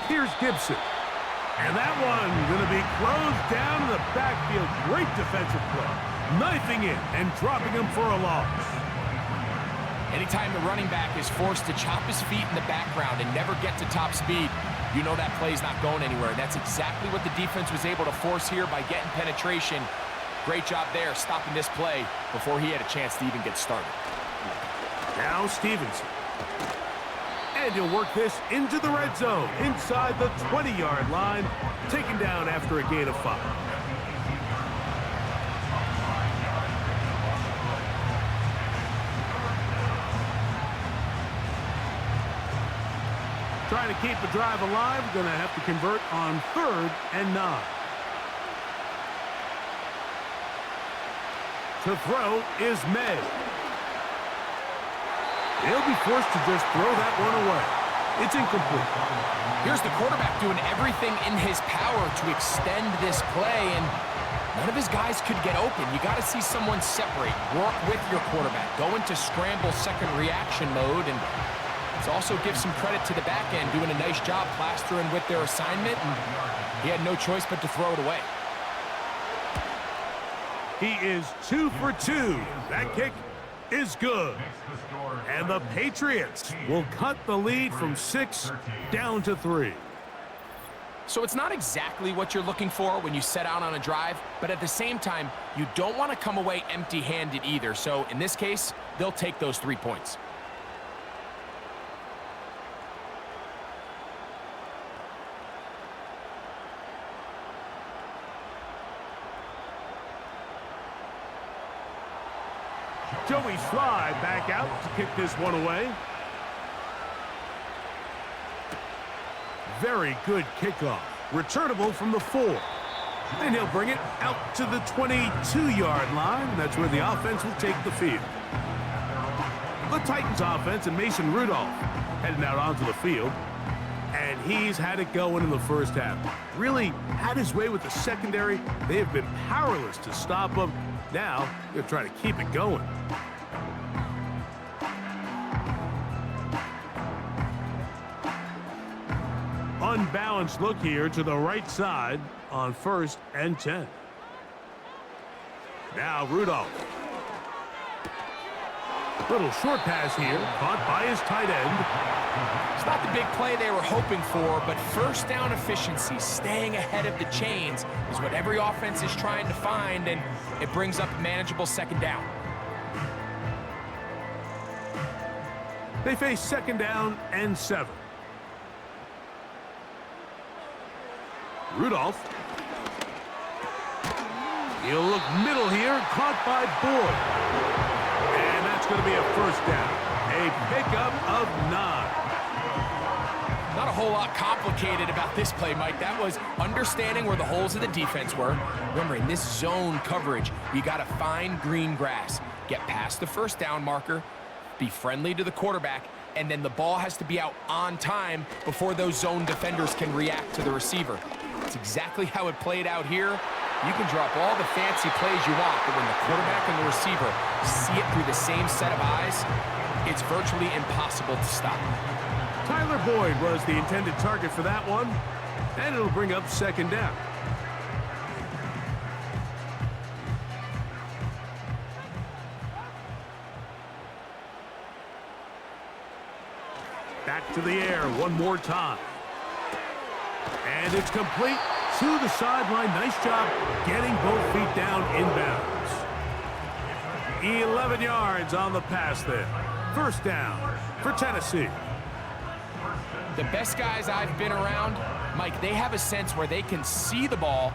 Here's Gibson. And that one going to be closed down in the backfield. Great defensive play. Knifing in and dropping him for a loss. Anytime the running back is forced to chop his feet in the background and never get to top speed, you know that play's not going anywhere. That's exactly what the defense was able to force here by getting penetration. Great job there, stopping this play before he had a chance to even get started. Now Stevenson. And he'll work this into the red zone, inside the 20-yard line, taken down after a gain of 5. Trying to keep the drive alive, going to have to convert on 3rd and 9. To throw is May. He'll be forced to just throw that one away. It's incomplete. Here's the quarterback doing everything in his power to extend this play, and none of his guys could get open. You got to see someone separate, work with your quarterback, go into scramble second reaction mode, and let's also give some credit to the back end doing a nice job plastering with their assignment, and he had no choice but to throw it away. He is 2 for 2. That kick is good. And the Patriots will cut the lead from 6 down to 3. So it's not exactly what you're looking for when you set out on a drive, but at the same time, you don't want to come away empty-handed either. So in this case, they'll take those 3 points. Joey Sly back out to kick this one away. Very good kickoff. Returnable from the 4. And he'll bring it out to the 22-yard line. That's where the offense will take the field. The Titans offense and Mason Rudolph heading out onto the field. And he's had it going in the first half. Really had his way with the secondary. They have been powerless to stop him. Now, they're trying to keep it going. Unbalanced look here to the right side on 1st and 10. Now Rudolph. Little short pass here, caught by his tight end. It's not the big play they were hoping for, but first down efficiency, staying ahead of the chains, is what every offense is trying to find, and it brings up a manageable 2nd down. They face 2nd down and 7. Rudolph. He'll look middle here, caught by Boyd. And that's going to be a 1st down. A pickup of 9. Not a whole lot complicated about this play, Mike. That was understanding where the holes of the defense were. Remember, in this zone coverage, you got to find green grass, get past the 1st down marker, be friendly to the quarterback, and then the ball has to be out on time before those zone defenders can react to the receiver. It's exactly how it played out here. You can drop all the fancy plays you want, but when the quarterback and the receiver see it through the same set of eyes, it's virtually impossible to stop. Tyler Boyd was the intended target for that one, and it'll bring up 2nd down. Back to the air one more time. And it's complete to the sideline. Nice job getting both feet down inbounds. 11 yards on the pass there. 1st down for Tennessee. The best guys I've been around, Mike, they have a sense where they can see the ball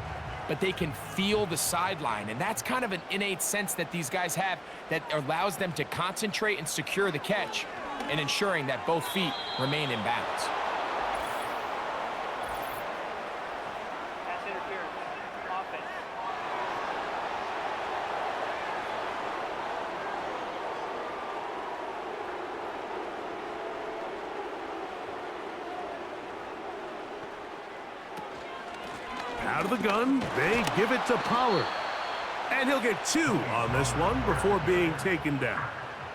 but they can feel the sideline. And that's kind of an innate sense that these guys have that allows them to concentrate and secure the catch and ensuring that both feet remain in bounds. Pass interference. Offense. Out of the gun, they give it to Pollard. And he'll get 2 on this one before being taken down.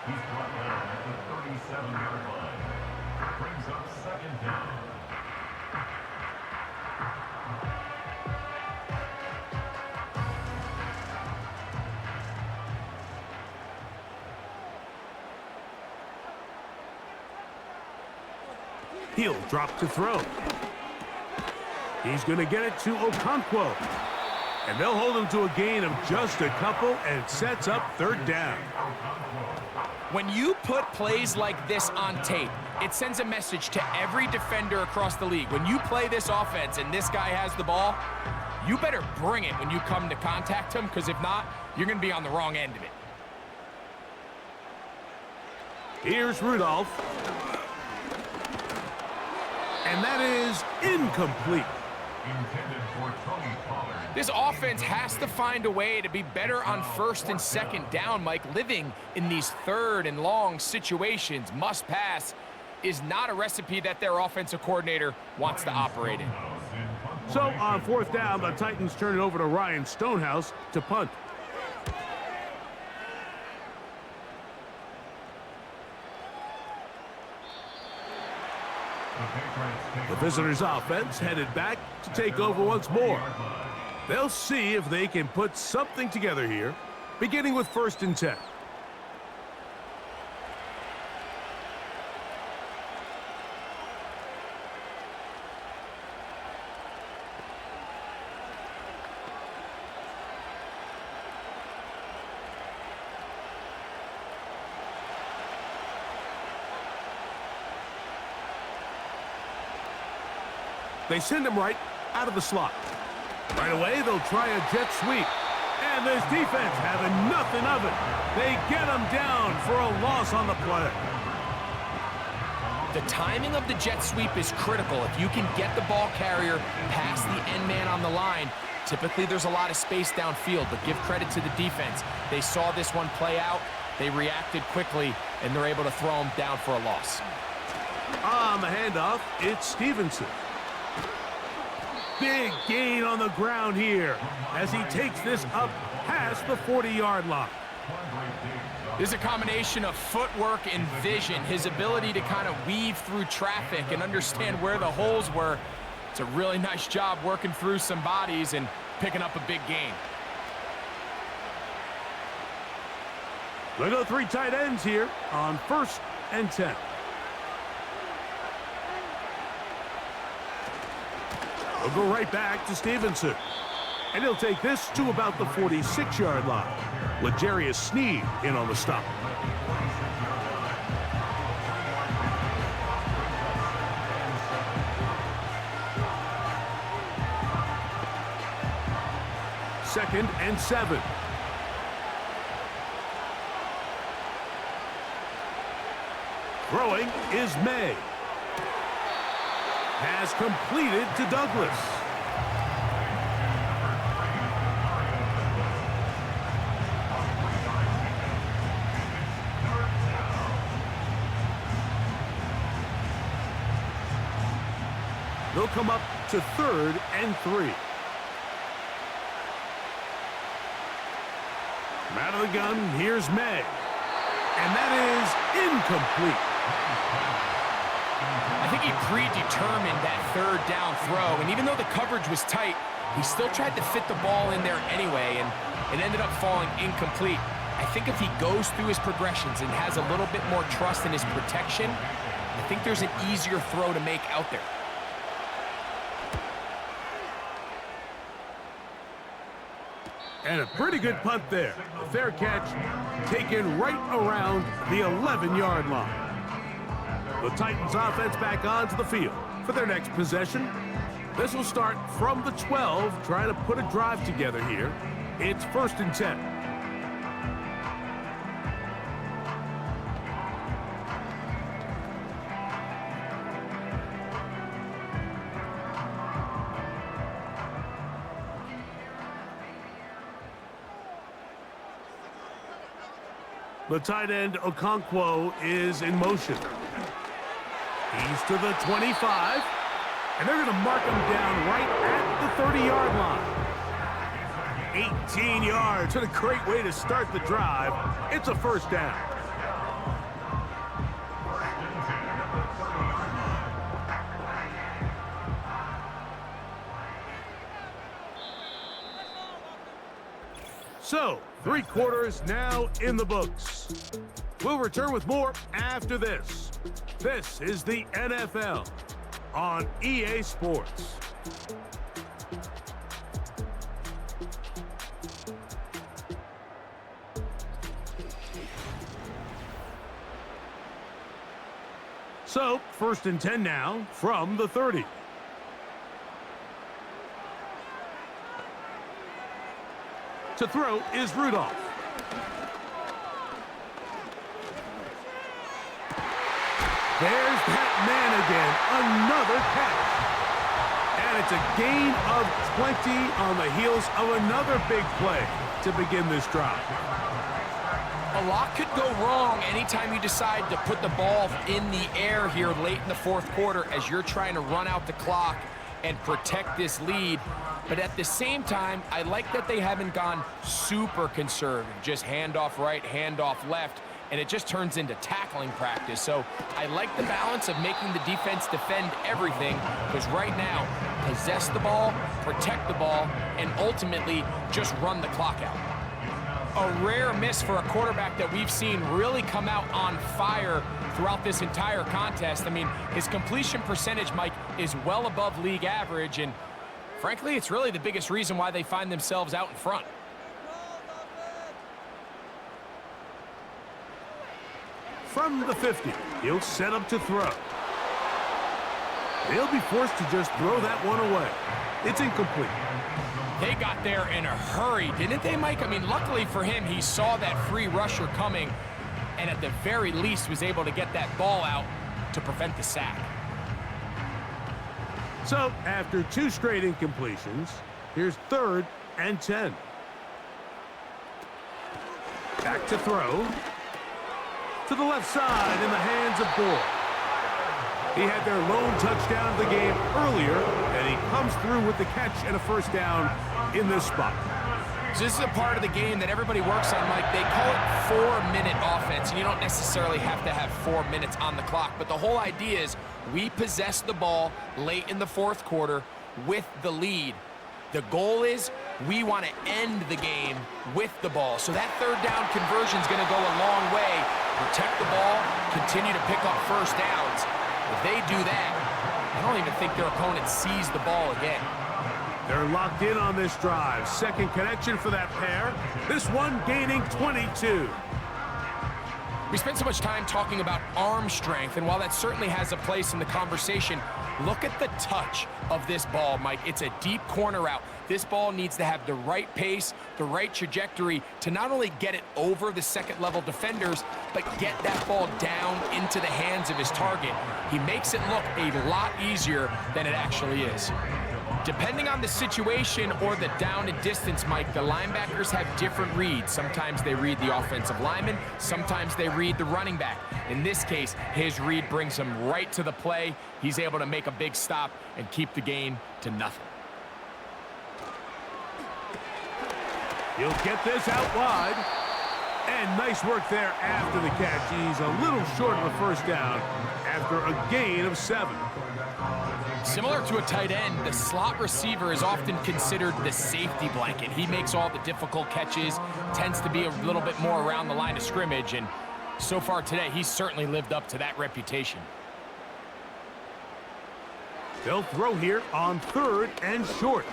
He's brought down at the 37-yard line. Brings up second down. He'll drop to throw. He's going to get it to Okonkwo. And they'll hold him to a gain of just a couple, and it sets up 3rd down. When you put plays like this on tape, it sends a message to every defender across the league. When you play this offense and this guy has the ball, you better bring it when you come to contact him, because if not, you're going to be on the wrong end of it. Here's Rudolph. And that is incomplete. Intended for Tony Pollard. This offense has to find a way to be better on 1st and 2nd down, Mike. Living in these 3rd and long situations, must pass, is not a recipe that their offensive coordinator wants to operate in. So on 4th down, the Titans turn it over to Ryan Stonehouse to punt. The visitors' offense headed back to take over once more. They'll see if they can put something together here, beginning with 1st and 10. They send him right out of the slot. Right away, they'll try a jet sweep. And this defense having nothing of it. They get him down for a loss on the play. The timing of the jet sweep is critical. If you can get the ball carrier past the end man on the line, typically there's a lot of space downfield, but give credit to the defense. They saw this one play out, they reacted quickly, and they're able to throw him down for a loss. On the handoff, it's Stevenson. Big gain on the ground here as he takes this up past the 40-yard line. There's a combination of footwork and vision, his ability to kind of weave through traffic and understand where the holes were. It's a really nice job working through some bodies and picking up a big gain. They go 3 tight ends here on 1st and 10. They'll go right back to Stevenson. And he'll take this to about the 46-yard line. L'Jarius Sneed in on the stop. Second and 7. Throwing is May. Has completed to Douglas. They'll come up to 3rd and 3. Out of the gun, here's May. And that is incomplete. I think he predetermined that 3rd down throw, and even though the coverage was tight, he still tried to fit the ball in there anyway, and it ended up falling incomplete. I think if he goes through his progressions and has a little bit more trust in his protection, I think there's an easier throw to make out there. And a pretty good punt there. A fair catch taken right around the 11-yard line. The Titans offense back onto the field for their next possession. This will start from the 12, trying to put a drive together here. It's 1st and 10. The tight end, Okonkwo, is in motion. He's to the 25, and they're going to mark him down right at the 30-yard line. 18 yards. What a great way to start the drive. It's a 1st down. So, 3 quarters now in the books. We'll return with more after this. This is the NFL on EA Sports. So, 1st and 10 now from the 30. To throw is Rudolph. There's that man again. Another catch. And it's a gain of 20 on the heels of another big play to begin this drive. A lot could go wrong anytime you decide to put the ball in the air here late in the 4th quarter as you're trying to run out the clock and protect this lead. But at the same time, I like that they haven't gone super conservative, just handoff right, handoff left, and it just turns into tackling practice. So I like the balance of making the defense defend everything, because right now, possess the ball, protect the ball, and ultimately just run the clock out. A rare miss for a quarterback that we've seen really come out on fire throughout this entire contest. I mean, his completion percentage, Mike, is well above league average, and frankly, it's really the biggest reason why they find themselves out in front. From the 50, he'll set up to throw. He'll be forced to just throw that one away. It's incomplete. They got there in a hurry, didn't they, Mike? I mean, luckily for him, he saw that free rusher coming, and at the very least was able to get that ball out to prevent the sack. So, after 2 straight incompletions, here's 3rd and 10. Back to throw. To the left side in the hands of Gore. He had their lone touchdown of the game earlier, and he comes through with the catch and a 1st down in this spot. So this is a part of the game that everybody works on, Mike. They call it 4-minute offense, and you don't necessarily have to have 4 minutes on the clock. But the whole idea is we possess the ball late in the 4th quarter with the lead. The goal is we want to end the game with the ball. So that 3rd down conversion is going to go a long way. Protect the ball, continue to pick up 1st downs. If they do that, I don't even think their opponent sees the ball again. They're locked in on this drive. 2nd connection for that pair. This one gaining 22. We spent so much time talking about arm strength, and while that certainly has a place in the conversation, look at the touch of this ball, Mike. It's a deep corner route. This ball needs to have the right pace, the right trajectory to not only get it over the 2nd-level defenders, but get that ball down into the hands of his target. He makes it look a lot easier than it actually is. Depending on the situation or the down and distance, Mike, the linebackers have different reads. Sometimes they read the offensive lineman, sometimes they read the running back. In this case, his read brings him right to the play. He's able to make a big stop and keep the gain to nothing. He'll get this out wide. And nice work there after the catch. He's a little short of a 1st down after a gain of 7. Similar to a tight end, the slot receiver is often considered the safety blanket. He makes all the difficult catches, tends to be a little bit more around the line of scrimmage, and so far today, he's certainly lived up to that reputation. They'll throw here on 3rd and short.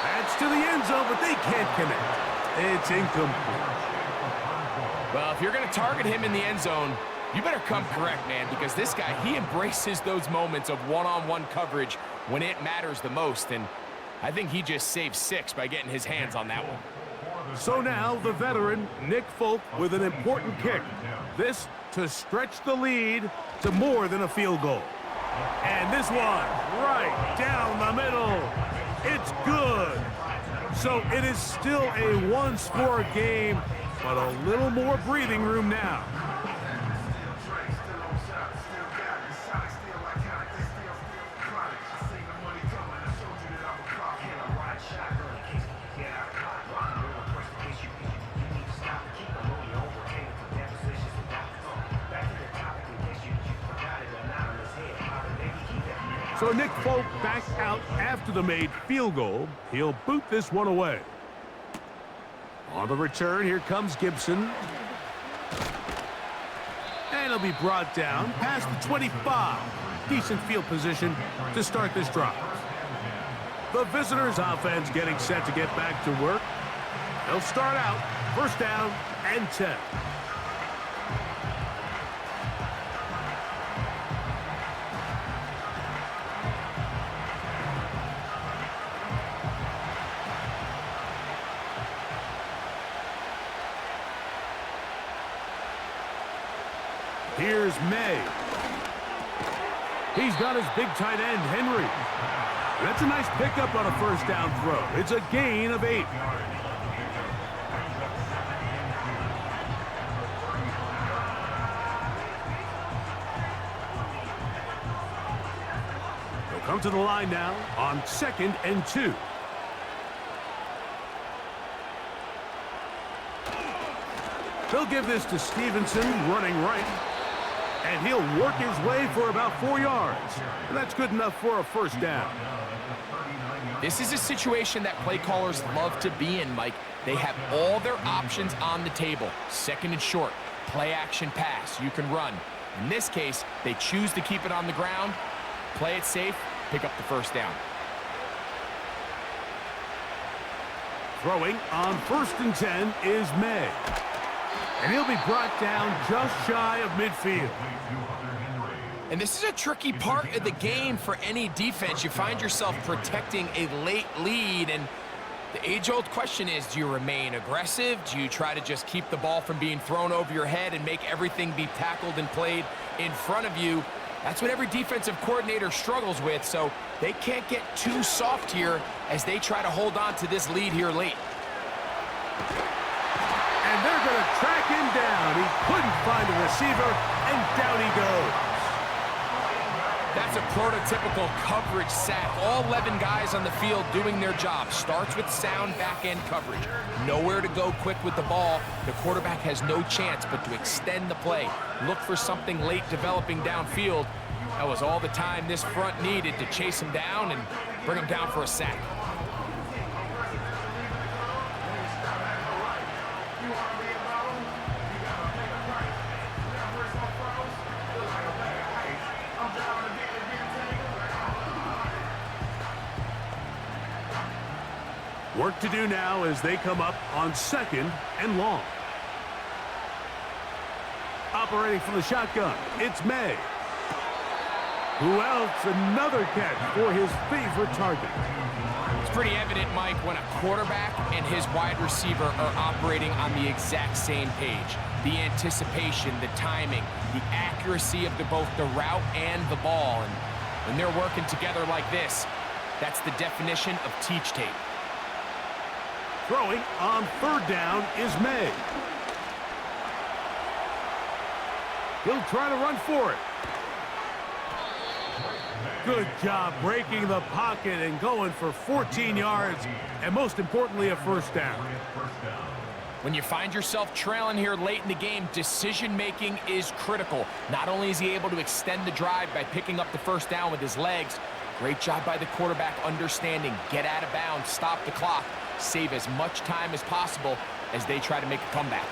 That's to the end zone, but they can't connect. It's incomplete. Well, if you're going to target him in the end zone, You better come correct, man, because this guy, he embraces those moments of one-on-one coverage when it matters the most, and I think he just saved 6 by getting his hands on that one. So now the veteran, Nick Folk, with an important kick. This to stretch the lead to more than a field goal. And this one, right down the middle. It's good. So it is still a one-score game, but a little more breathing room now. So Nick Folk back out after the made field goal. He'll boot this one away. On the return, here comes Gibson. And he'll be brought down past the 25. Decent field position to start this drive. The visitors' offense getting set to get back to work. They'll start out first down and 10. Here's May. He's got his big tight end, Henry. That's a nice pickup on a first down throw. It's a gain of 8. They'll come to the line now on 2nd and 2. They'll give this to Stevenson, running right. And he'll work his way for about 4 yards. And that's good enough for a first down. This is a situation that play callers love to be in, Mike. They have all their options on the table. 2nd and short, play action pass, you can run. In this case, they choose to keep it on the ground, play it safe, pick up the first down. Throwing on 1st and 10 is May. And he'll be brought down just shy of midfield. And this is a tricky part of the game for any defense. You find yourself protecting a late lead, and the age-old question is, do you remain aggressive? Do you try to just keep the ball from being thrown over your head and make everything be tackled and played in front of you? That's what every defensive coordinator struggles with, so they can't get too soft here as they try to hold on to this lead here late. And they're going to track him down. He couldn't find a receiver, and down he goes. That's a prototypical coverage sack. All 11 guys on the field doing their job. Starts with sound back-end coverage. Nowhere to go quick with the ball. The quarterback has no chance but to extend the play. Look for something late developing downfield. That was all the time this front needed to chase him down and bring him down for a sack. Work to do now as they come up on 2nd and long. Operating from the shotgun, it's May. Who else? Another catch for his favorite target. It's pretty evident, Mike, when a quarterback and his wide receiver are operating on the exact same page. The anticipation, the timing, the accuracy of both the route and the ball. And when they're working together like this, that's the definition of teach tape. Throwing on 3rd down is May. He'll try to run for it. Good job breaking the pocket and going for 14 yards, and most importantly, a first down. When you find yourself trailing here late in the game, decision-making is critical. Not only is he able to extend the drive by picking up the first down with his legs, great job by the quarterback understanding, get out of bounds, stop the clock, save as much time as possible as they try to make a comeback.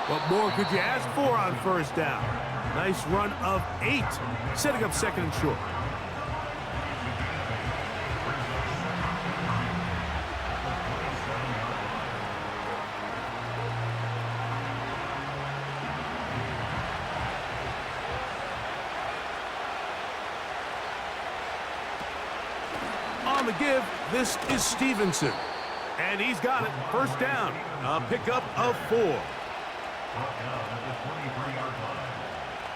What more could you ask for on first down? Nice run of 8, setting up 2nd and short. the give. This is Stevenson. And he's got it. First down. A pickup of 4. Brought down at the 23-yard line.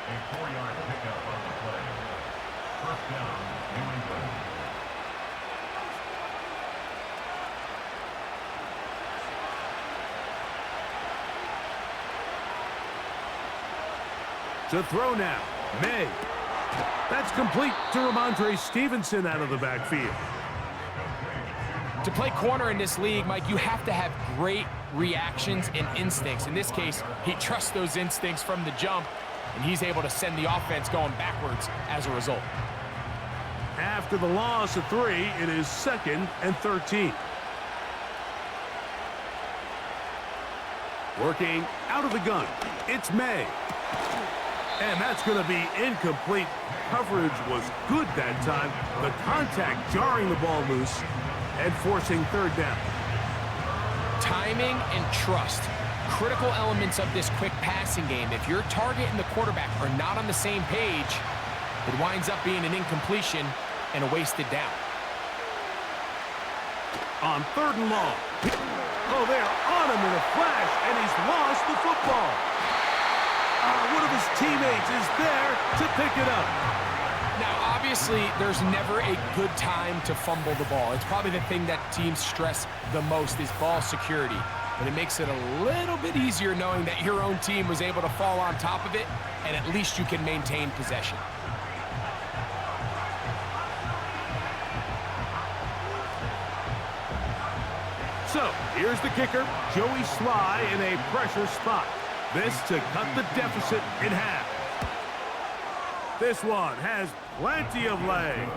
A 4-yard pickup on the play. First down, New England. To throw now, May. That's complete to Ramondre Stevenson out of the backfield. To play corner in this league, Mike, you have to have great reactions and instincts. In this case, he trusts those instincts from the jump, and he's able to send the offense going backwards as a result. After the loss of 3, it is 2nd and 13. Working out of the gun, it's May. And that's going to be incomplete. Coverage was good that time. The contact jarring the ball loose and forcing 3rd down. Timing and trust, critical elements of this quick passing game. If your target and the quarterback are not on the same page, it winds up being an incompletion and a wasted down. On 3rd and long. Oh, they're on him in a flash, and he's lost the football. One of his teammates is there to pick it up. Now, obviously, there's never a good time to fumble the ball. It's probably the thing that teams stress the most is ball security. But it makes it a little bit easier knowing that your own team was able to fall on top of it, and at least you can maintain possession. So, here's the kicker, Joey Sly in a pressure spot. This to cut the deficit in half. This one has plenty of leg,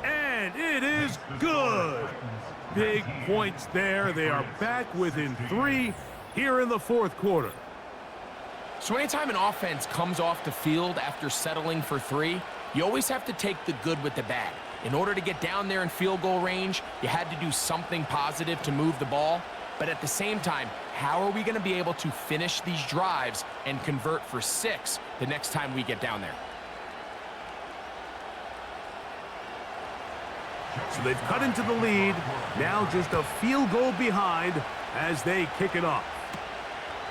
and it is good. Big points there. They are back within 3 here in the 4th quarter. So anytime an offense comes off the field after settling for 3, you always have to take the good with the bad. In order to get down there in field goal range, you had to do something positive to move the ball. But at the same time, how are we going to be able to finish these drives and convert for 6 the next time we get down there? So they've cut into the lead. Now just a field goal behind as they kick it off.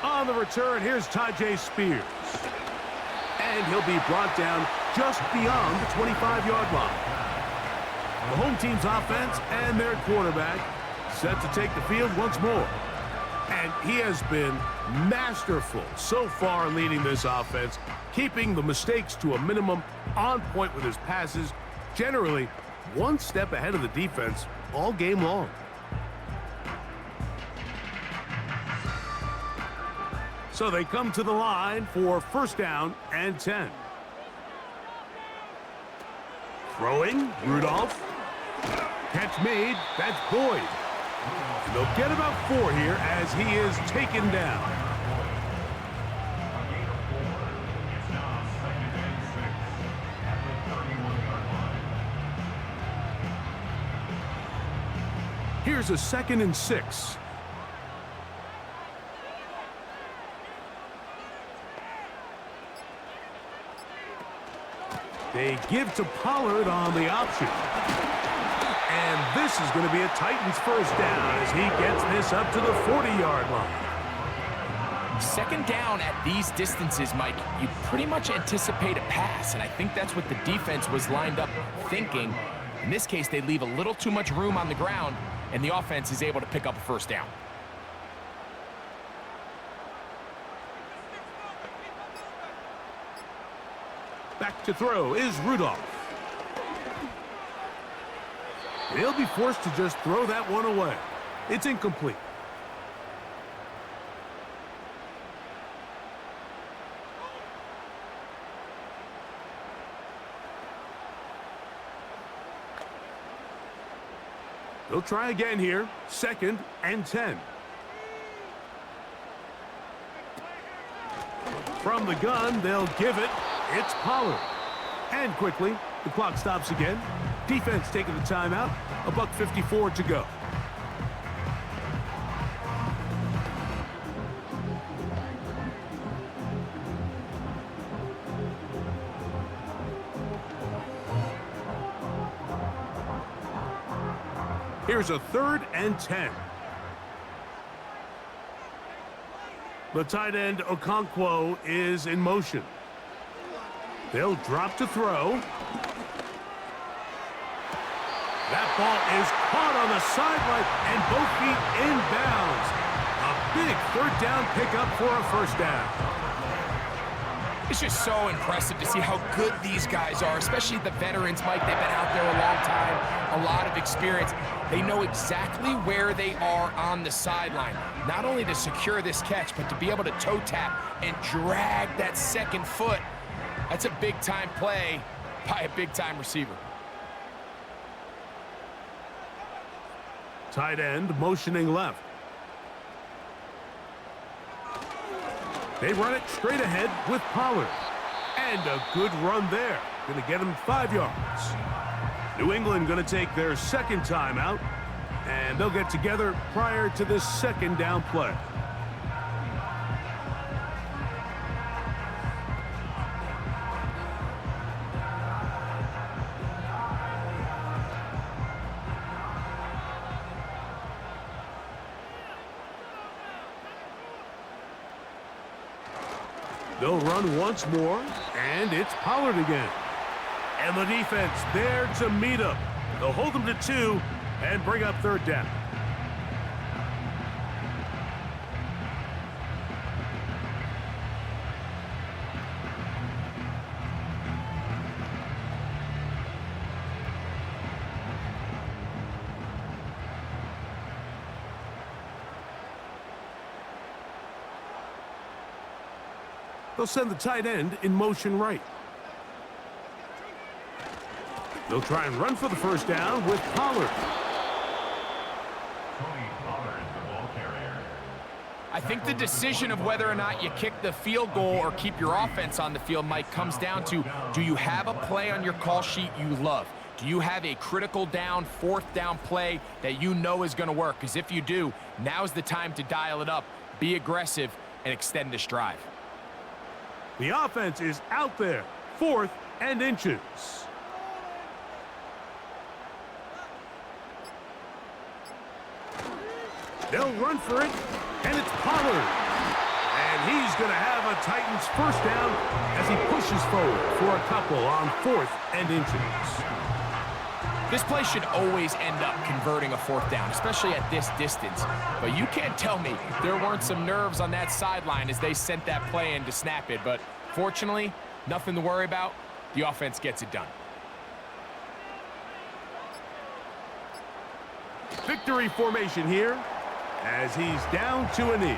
On the return, here's Tajay Spears. And he'll be brought down just beyond the 25-yard line. The home team's offense and their quarterback set to take the field once more. And he has been masterful so far leading this offense, keeping the mistakes to a minimum, on point with his passes, generally one step ahead of the defense all game long. So they come to the line for 1st down and 10. Throwing, Rudolph. Catch made, that's Boyd. And they'll get about 4 here as he is taken down. It's now 2nd and 6 at the 31-yard line. Here's a 2nd and 6. They give to Pollard on the option. And this is going to be a Titans 1st down as he gets this up to the 40-yard line. 2nd down at these distances, Mike, you pretty much anticipate a pass, and I think that's what the defense was lined up thinking. In this case, they leave a little too much room on the ground, and the offense is able to pick up a 1st down. Back to throw is Rudolph. They'll be forced to just throw that one away. It's incomplete. They'll try again here. 2nd and 10. From the gun, they'll give it. It's Pollard. And quickly, the clock stops again. Defense taking the timeout. $1:54 to go. Here's a 3rd and 10. The tight end, Okonkwo, is in motion. They'll drop to throw. That ball is caught on the sideline, and both feet inbounds. A big 3rd down pickup for a 1st down. It's just so impressive to see how good these guys are, especially the veterans, Mike. They've been out there a long time, a lot of experience. They know exactly where they are on the sideline, not only to secure this catch, but to be able to toe tap and drag that 2nd foot. That's a big-time play by a big-time receiver. Tight end motioning left. They run it straight ahead with Pollard. And a good run there. Going to get him 5 yards. New England going to take their 2nd timeout, and they'll get together prior to this 2nd down play. They'll run once more, and it's Pollard again. And the defense there to meet him. They'll hold him to 2 and bring up 3rd down. They'll send the tight end in motion right. They'll try and run for the 1st down with Pollard. Tony Pollard, the ball carrier. I think the decision of whether or not you kick the field goal or keep your offense on the field, Mike, comes down to, do you have a play on your call sheet you love? Do you have a critical down, 4th down play that you know is going to work? Because if you do, now's the time to dial it up, be aggressive, and extend this drive. The offense is out there, 4th and inches. They'll run for it, and it's Pollard. And he's going to have a Titans 1st down as he pushes forward for a couple on 4th and inches. This play should always end up converting a 4th down, especially at this distance. But you can't tell me there weren't some nerves on that sideline as they sent that play in to snap it. But fortunately, nothing to worry about. The offense gets it done. Victory formation here as he's down to a knee.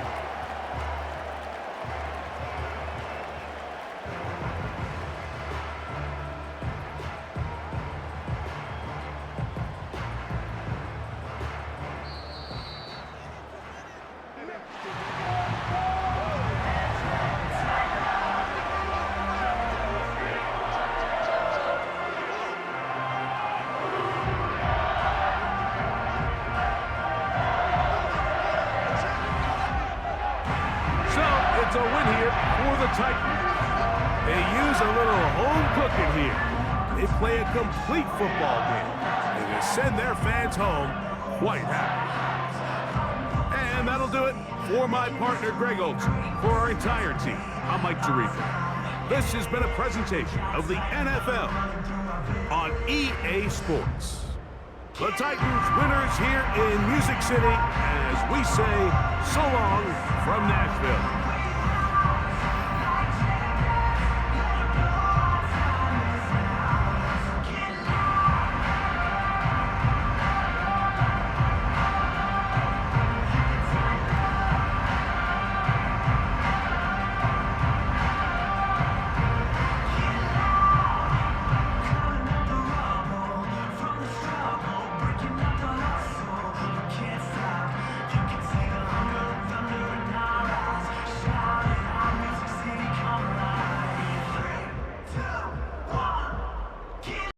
It's a win here for the Titans. They use a little home cooking here. They play a complete football game. And they send their fans home quite happy. And that'll do it for my partner, Greg Olson. For our entire team, I'm Mike Tirico. This has been a presentation of the NFL on EA Sports. The Titans winners here in Music City as we say so long from Nashville.